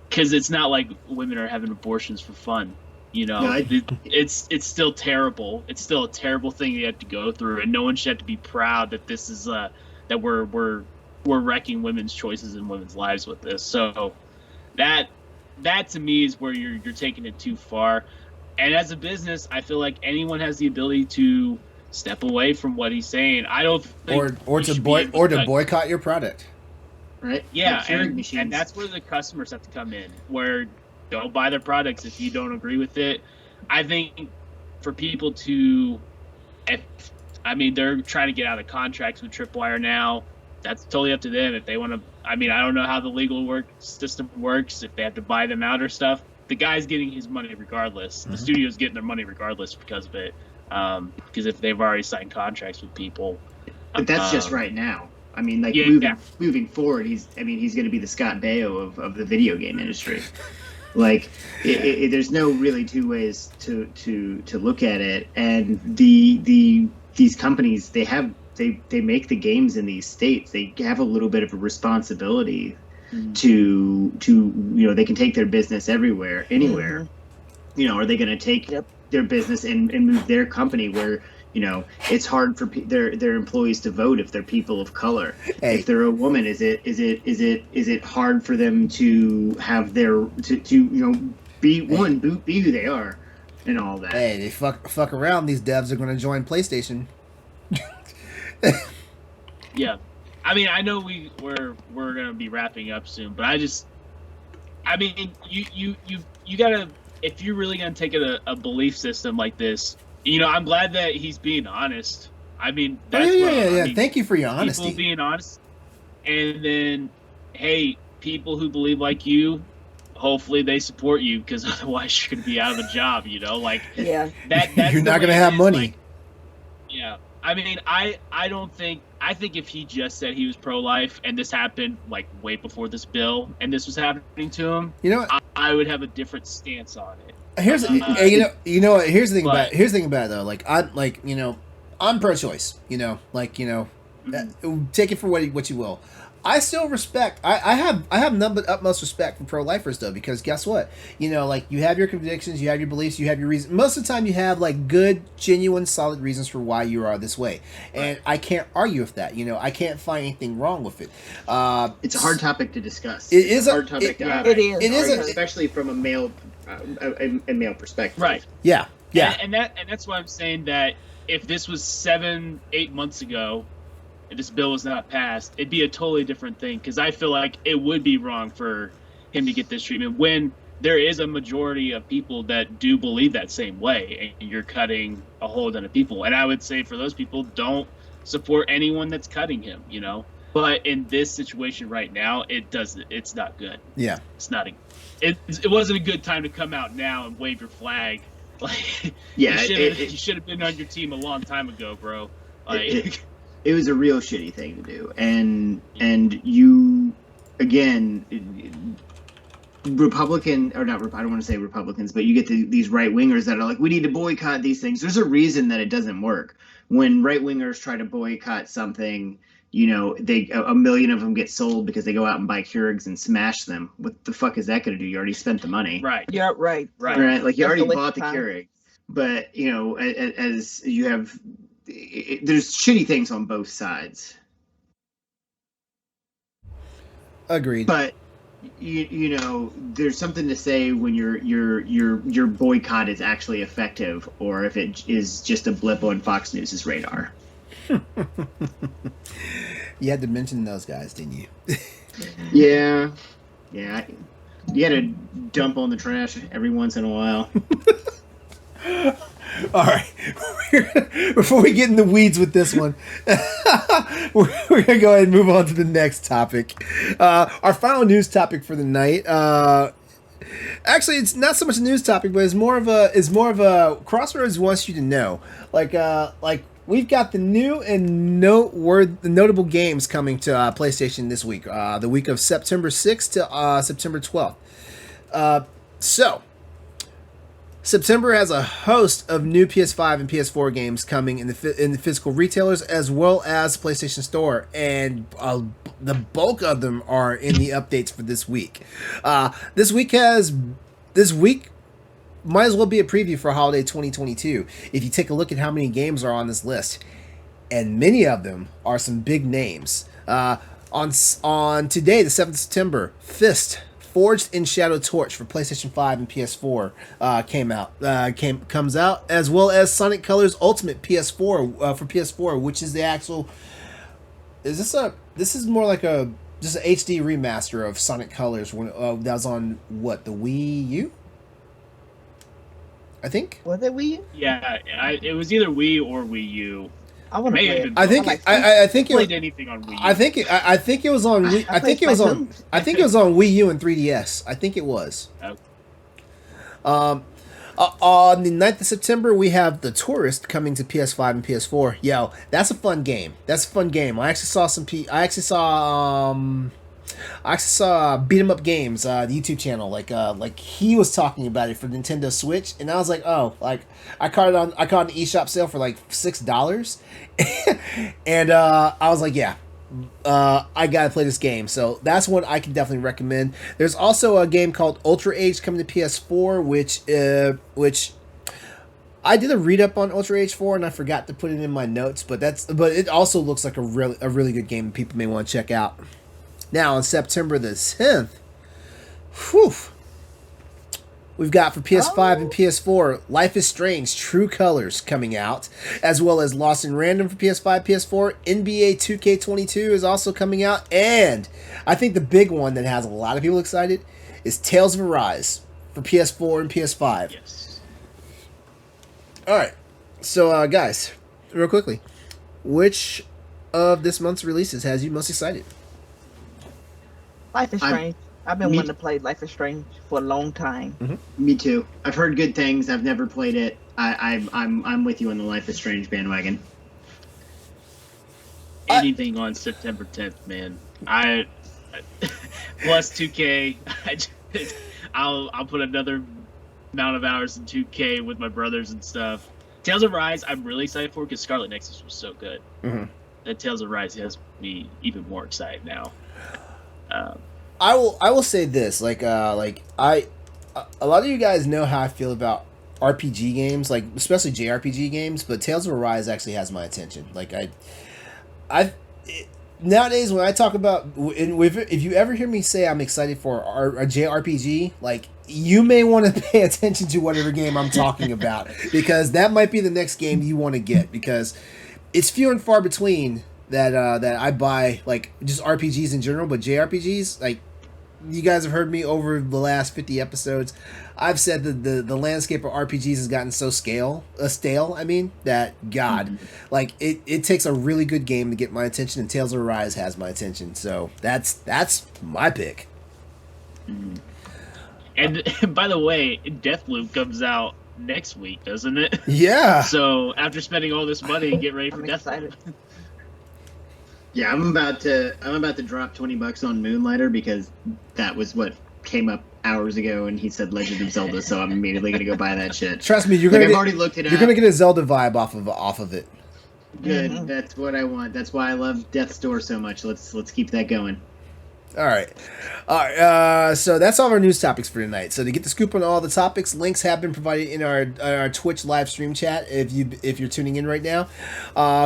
because it's not like women are having abortions for fun. You know, it's still terrible. It's still a terrible thing you have to go through, and no one should have to be proud that this is that we're wrecking women's choices and women's lives with this. So that to me is where you're taking it too far. And as a business, I feel like anyone has the ability to step away from what he's saying. I don't think or to boycott your product. Right? Yeah, and that's where the customers have to come in, where don't buy their products if you don't agree with it. I think for people to, they're trying to get out of contracts with Tripwire now. That's totally up to them if they want to. I don't know how the legal system works, if they have to buy them out or stuff. The guy's getting his money regardless. The studio's getting their money regardless because of it. Because if they've already signed contracts with people. But that's just right now. Moving forward, he's going to be the Scott Baio of the video game industry. Like, there's no really two ways to look at it. And these companies, they make the games in these states. They have a little bit of a responsibility to they can take their business anywhere. Are they going to take their business and move their company where it's hard for their employees to vote if they're people of color? Hey. If they're a woman, is it hard for them to have their be who they are and all that? Hey, they fuck around. These devs are going to join PlayStation. Yeah, I know we're gonna be wrapping up soon, but you gotta, if you're really gonna take a belief system like this, I'm glad that he's being honest. That's Thank you for your honesty. People being honest, and then, hey, people who believe like you, hopefully they support you, because otherwise you're gonna be out of a job. That's you're not gonna have money. Like, yeah. I think if he just said he was pro-life and this happened like way before this bill and this was happening to him, I would have a different stance on it. Here's Here's the thing about it though. Like, I'm pro-choice. Take it for what you will. I still respect. I have none but utmost respect for pro-lifers though, because guess what? You have your convictions, you have your beliefs, you have your reasons. Most of the time, you have like good, genuine, solid reasons for why you are this way, and I can't argue with that. I can't find anything wrong with it. It's a hard topic to discuss. It is a hard topic to have. It is, especially from a male perspective. Right. Yeah. And that's why I'm saying that if this was 7-8 months ago, if this bill was not passed, it'd be a totally different thing, because I feel like it would be wrong for him to get this treatment when there is a majority of people that do believe that same way, and you're cutting a whole ton of people. And I would say for those people, don't support anyone that's cutting him, But in this situation right now, it's not good. Yeah. It's not it wasn't a good time to come out now and wave your flag. Like, yeah, you should have been on your team a long time ago, bro. Like, it was a real shitty thing to do, and you, again, Republican or not? I don't want to say Republicans, but you get these right wingers that are like, we need to boycott these things. There's a reason that it doesn't work. When right wingers try to boycott something, a million of them get sold because they go out and buy Keurigs and smash them. What the fuck is that going to do? You already spent the money. Right. Yeah. Right. Like, you already bought the Keurig, but as you have. There's shitty things on both sides. Agreed. But there's something to say when your boycott is actually effective, or if it is just a blip on Fox News's radar. You had to mention those guys, didn't you? Yeah. You had to dump on the trash every once in a while. All right. Before we get in the weeds with this one, we're going to go ahead and move on to the next topic. Our final news topic for the night Actually, it's not so much a news topic, but it's more of a Crossroads wants you to know. Like we've got the new and notable games coming to PlayStation this week. The week of September 6th to September 12th. So September has a host of new PS5 and PS4 games coming in the physical retailers as well as the PlayStation Store, and the bulk of them are in the updates for this week. This week might as well be a preview for holiday 2022. If you take a look at how many games are on this list, and many of them are some big names. On today, the 7th of September, Fist. Forged in Shadow Torch for PlayStation 5 and PS4 comes out, as well as Sonic Colors Ultimate PS4 for PS4, which is the actual. This is more like just an HD remaster of Sonic Colors when that was on what, the Wii U? I think. Was it Wii U? Yeah, it was either Wii or Wii U. I want to play it. I think it played anything on Wii U. I think it was on Wii. I think it was on Wii U and 3DS. I think it was. Okay. On the 9th of September, we have The Tourist coming to PS5 and PS4. Yo, that's a fun game. I actually saw Beat 'em Up Games, the YouTube channel. Like he was talking about it for Nintendo Switch, and I was like, oh, like I caught it on an eShop sale for like $6, and I was like, yeah, I gotta play this game. So that's one I can definitely recommend. There's also a game called Ultra Age coming to PS4, which I did a read up on Ultra Age 4 and I forgot to put it in my notes, but it also looks like a really good game people may want to check out. Now, on September the 10th, we've got for PS5 and PS4, Life is Strange True Colors coming out, as well as Lost in Random for PS5, PS4. NBA 2K22 is also coming out, and I think the big one that has a lot of people excited is Tales of Arise for PS4 and PS5. Yes. All right, so guys, real quickly, which of this month's releases has you most excited? Life is Strange. I've been wanting to play Life is Strange for a long time. Mm-hmm. Me too. I've heard good things. I've never played it. I'm with you on the Life is Strange bandwagon. Anything on September 10th, man. I plus 2K. I'll put another amount of hours in 2K with my brothers and stuff. Tales of Rise, I'm really excited for because Scarlet Nexus was so good. Mm-hmm. That Tales of Rise has me even more excited now. I will say this, a lot of you guys know how I feel about RPG games, like especially JRPG games, but Tales of Arise actually has my attention. Like nowadays when I talk about, if you ever hear me say I'm excited for a JRPG, like you may want to pay attention to whatever game I'm talking about, because that might be the next game you want to get, because it's few and far between that I buy, like, just RPGs in general, but JRPGs, like, you guys have heard me over the last 50 episodes. I've said that the landscape of RPGs has gotten so stale, that God, like, it takes a really good game to get my attention, and Tales of Arise has my attention. So that's my pick. And by the way, Deathloop comes out next week, doesn't it? Yeah. So after spending all this money, get ready for excited. Deathloop. Yeah, I'm about to drop $20 on Moonlighter because that was what came up hours ago, and he said Legend of Zelda, so I'm immediately gonna go buy that shit. Trust me, I've already looked it up. You're gonna get a Zelda vibe off of it. Good, that's what I want. That's why I love Death's Door so much. Let's keep that going. All right. So that's all of our news topics for tonight. So to get the scoop on all the topics, links have been provided in our Twitch live stream chat. If you're tuning in right now,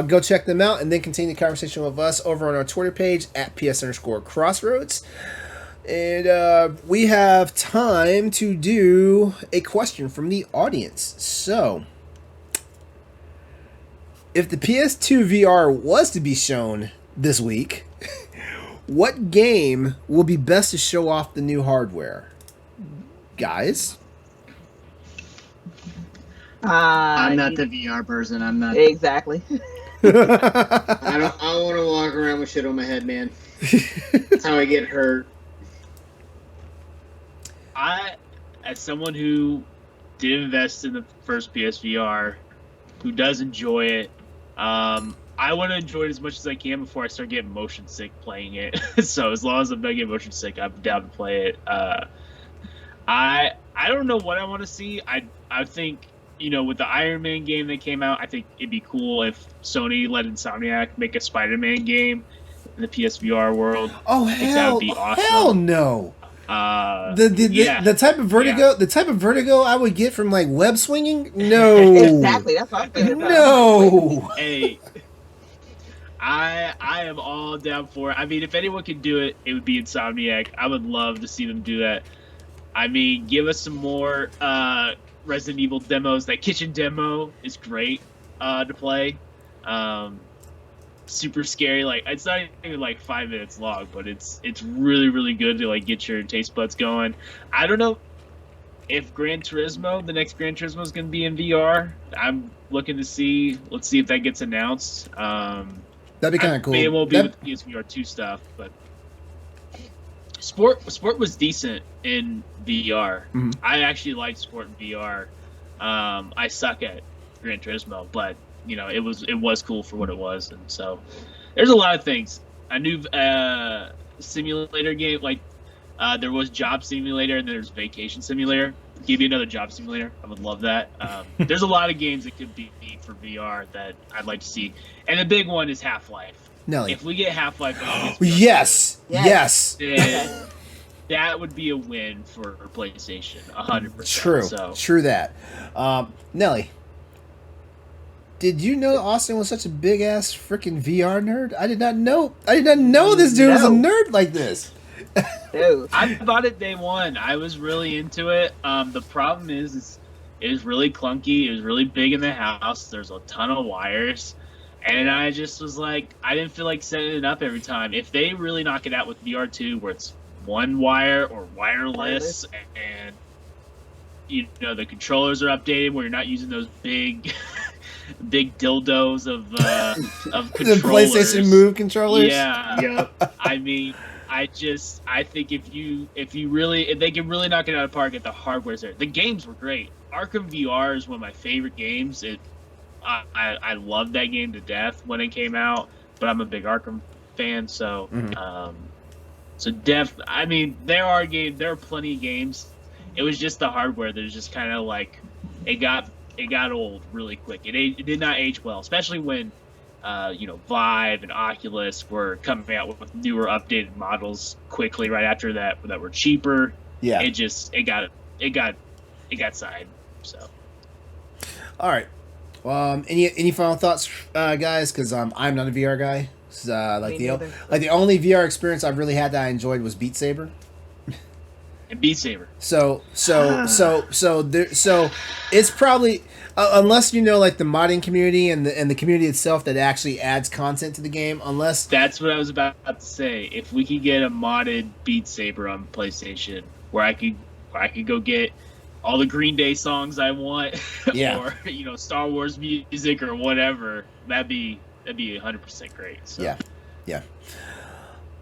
go check them out and then continue the conversation with us over on our Twitter page at @PS_Crossroads. And we have time to do a question from the audience. So, if the PS2 VR was to be shown this week, what game will be best to show off the new hardware? Guys? I'm not the VR person. I'm not. Exactly. I don't want to walk around with shit on my head, man. That's how I get hurt. as someone who did invest in the first PSVR, who does enjoy it, I want to enjoy it as much as I can before I start getting motion sick playing it. So as long as I'm not getting motion sick, I'm down to play it. I don't know what I want to see. I think, you know, with the Iron Man game that came out, I think it'd be cool if Sony let Insomniac make a Spider-Man game in the PSVR world. Oh that would be awesome. Hell no! The type of vertigo I would get from like web swinging. No, exactly. That's what I'm thinking about. No. Hey, I am all down for it. I mean, if anyone could do it, it would be Insomniac. I would love to see them do that. I mean, give us some more Resident Evil demos. That kitchen demo is great to play. Super scary. Like, it's not even like 5 minutes long, but it's really, really good to like get your taste buds going. I don't know if the next Gran Turismo is going to be in VR. I'm looking to see. Let's see if that gets announced. That'd be kind of cool. Maybe it won't be with PSVR 2 stuff, but Sport was decent in VR. Mm-hmm. I actually liked Sport in VR. I suck at Gran Turismo, but you know, it was cool for what it was. And so there's a lot of things. A new simulator game, like there was Job Simulator and there's Vacation Simulator. Give me another Job Simulator. I would love that. There's a lot of games that could be for VR that I'd like to see. And the big one is Half-Life. Nellie. If we get Half-Life, yes. then that would be a win for PlayStation, 100%. True that. Nellie, did you know Austin was such a big ass freaking VR nerd? I did not know this dude was a nerd like this. Dude. I bought it day one. I was really into it. The problem is it was really clunky. It was really big in the house. There's a ton of wires. And I just was like, I didn't feel like setting it up every time. If they really knock it out with VR2 where it's one wire or wireless. And you know, the controllers are updated where you're not using those big dildos of controllers. The PlayStation Move controllers? Yeah. Yep. I mean, I think if they can really knock it out of the park at the hardware's there. The games were great. Arkham VR is one of my favorite games. I loved that game to death when it came out, but I'm a big Arkham fan, so I mean, there are plenty of games. It was just the hardware that was just kind of like it got old really quick. It did not age well, especially when Vive and Oculus were coming out with newer, updated models quickly right after that were cheaper. Yeah, it got side. So, all right. Any final thoughts, guys? Because I'm not a VR guy. The only VR experience I've really had that I enjoyed was Beat Saber. And Beat Saber. So it's probably unless you know like the modding community and the community itself that actually adds content to the game. Unless that's what I was about to say. If we could get a modded Beat Saber on PlayStation, where I could go get all the Green Day songs I want, yeah. or Star Wars music or whatever, that'd be 100% great. So. Yeah.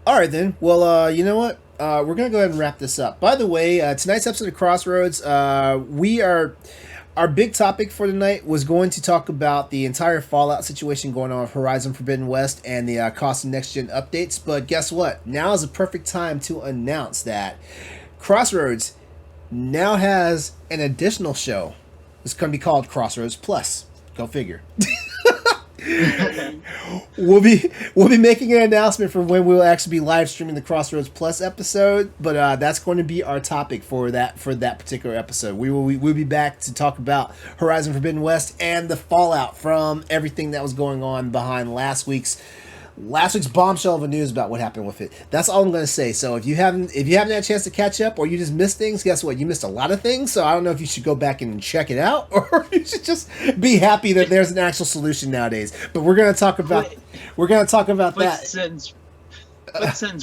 All right then. Well, you know what? We're gonna go ahead and wrap this up. By the way, tonight's episode of Crossroads, our big topic for tonight was going to talk about the entire Fallout situation going on with Horizon Forbidden West and the cost of next-gen updates. But guess what? Now is a perfect time to announce that Crossroads now has an additional show. It's going to be called Crossroads Plus. Go figure. We'll be making an announcement for when we'll actually be live streaming the Crossroads Plus episode, but that's going to be our topic for that particular episode. We'll be back to talk about Horizon Forbidden West and the fallout from everything that was going on behind last week's bombshell of a news about what happened with it. That's all I'm going to say. So if you haven't had a chance to catch up or you just missed things, guess what? You missed a lot of things. So I don't know if you should go back and check it out or you should just be happy that there's an actual solution nowadays. But we're going to talk about that. Sentence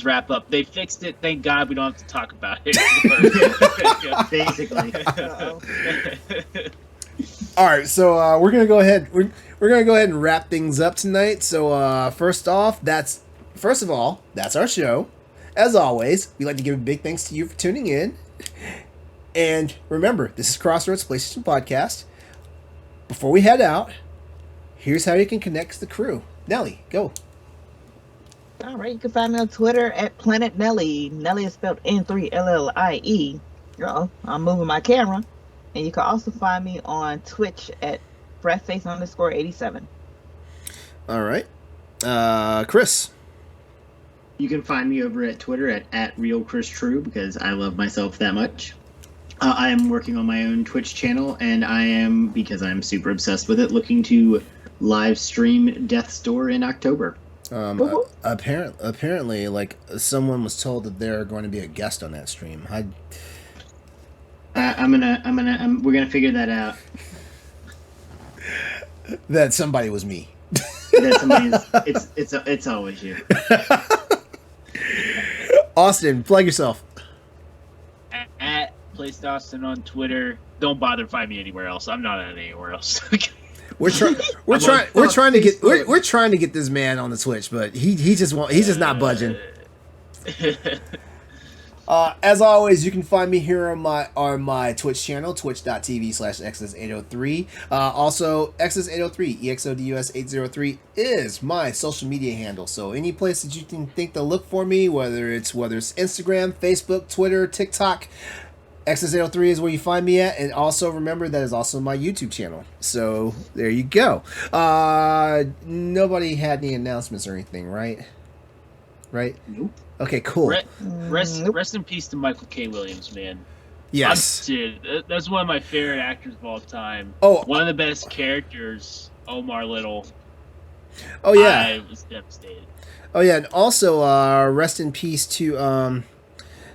wrap up. They fixed it. Thank God we don't have to talk about it. Basically. All right, so we're gonna go ahead. We're gonna go ahead and wrap things up tonight. So first of all, that's our show. As always, we'd like to give a big thanks to you for tuning in. And remember, this is Crossroads PlayStation Podcast. Before we head out, here's how you can connect to the crew. Nellie, go. All right, you can find me on Twitter at Planet Nellie. Nellie is spelled N3LLIE. I'm moving my camera. And you can also find me on Twitch at FretFace_87. All right. Chris. You can find me over at Twitter at RealChrisTrue because I love myself that much. I am working on my own Twitch channel, and I am, because I'm super obsessed with it, looking to live stream Death's Door in October. Apparently, like, someone was told that they're going to be a guest on that stream. We're gonna figure that out. That somebody was me. It's always you. Austin, plug yourself. At PlayStation on Twitter. Don't bother to find me anywhere else. I'm not at anywhere else. We're trying to get this man on the Twitch, but he's just not budging. As always, you can find me here on my Twitch channel, twitch.tv/Exodus803. Also, Exodus803, EXODUS803 is my social media handle. So any place that you can think to look for me, whether it's Instagram, Facebook, Twitter, TikTok, Exodus803 is where you find me at. And also remember, that is also my YouTube channel. So there you go. Nobody had any announcements or anything, right? Nope. Okay, cool. Rest in peace to Michael K. Williams, man. Yes. Dude, that's one of my favorite actors of all time. Oh, one of the best characters, Omar Little. Oh yeah. I was devastated. Oh yeah, and also rest in peace to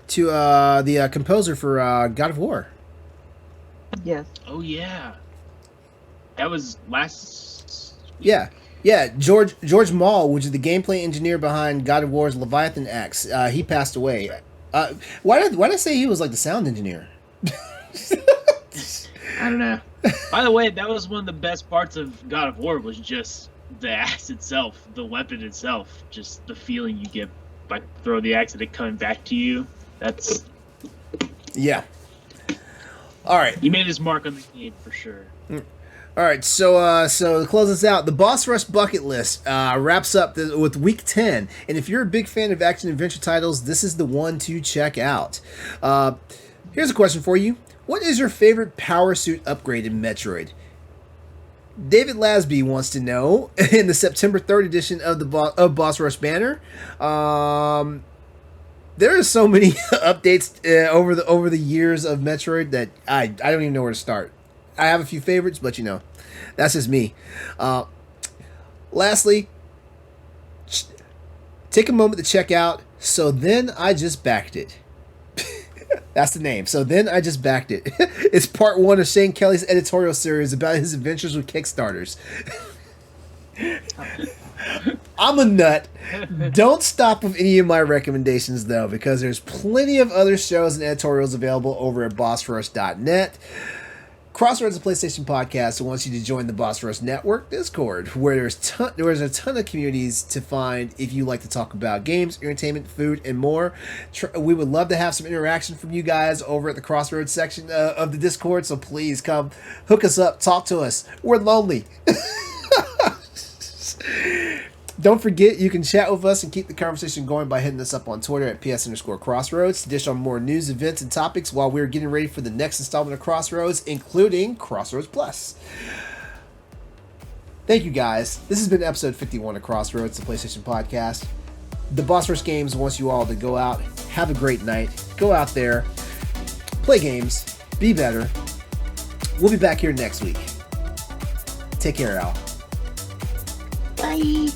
the composer for God of War. Yes. Oh yeah. That was last week. Yeah, George Mall, which is the gameplay engineer behind God of War's Leviathan Axe, he passed away. Why did I say he was like the sound engineer? I don't know. By the way, that was one of the best parts of God of War, was just the axe itself, the weapon itself, just the feeling you get by throwing the axe and it coming back to you. That's yeah. All right. He made his mark on the game for sure. All right, so to close this out, the Boss Rush bucket list wraps up with Week 10. And if you're a big fan of action-adventure titles, this is the one to check out. Here's a question for you. What is your favorite power suit upgrade in Metroid? David Lasby wants to know, in the September 3rd edition of Boss Rush banner, there are so many updates over the years of Metroid that I don't even know where to start. I have a few favorites, but that's just me. Lastly, take a moment to check out So Then I Just Backed It. That's the name. So Then I Just Backed It. It's part 1 of Shane Kelly's editorial series about his adventures with Kickstarters. I'm a nut. Don't stop with any of my recommendations, though, because there's plenty of other shows and editorials available over at bossrush.net. Crossroads, a PlayStation podcast, wants you to join the Boss Rush Network Discord, where there's a ton of communities to find if you like to talk about games, entertainment, food, and more. We would love to have some interaction from you guys over at the Crossroads section of the Discord, so please come hook us up, talk to us. We're lonely. Don't forget, you can chat with us and keep the conversation going by hitting us up on Twitter at PS_Crossroads to dish on more news, events, and topics while we're getting ready for the next installment of Crossroads, including Crossroads Plus. Thank you, guys. This has been episode 51 of Crossroads, the PlayStation Podcast. The Boss Rush Games wants you all to go out, have a great night, go out there, play games, be better. We'll be back here next week. Take care, Al. Bye.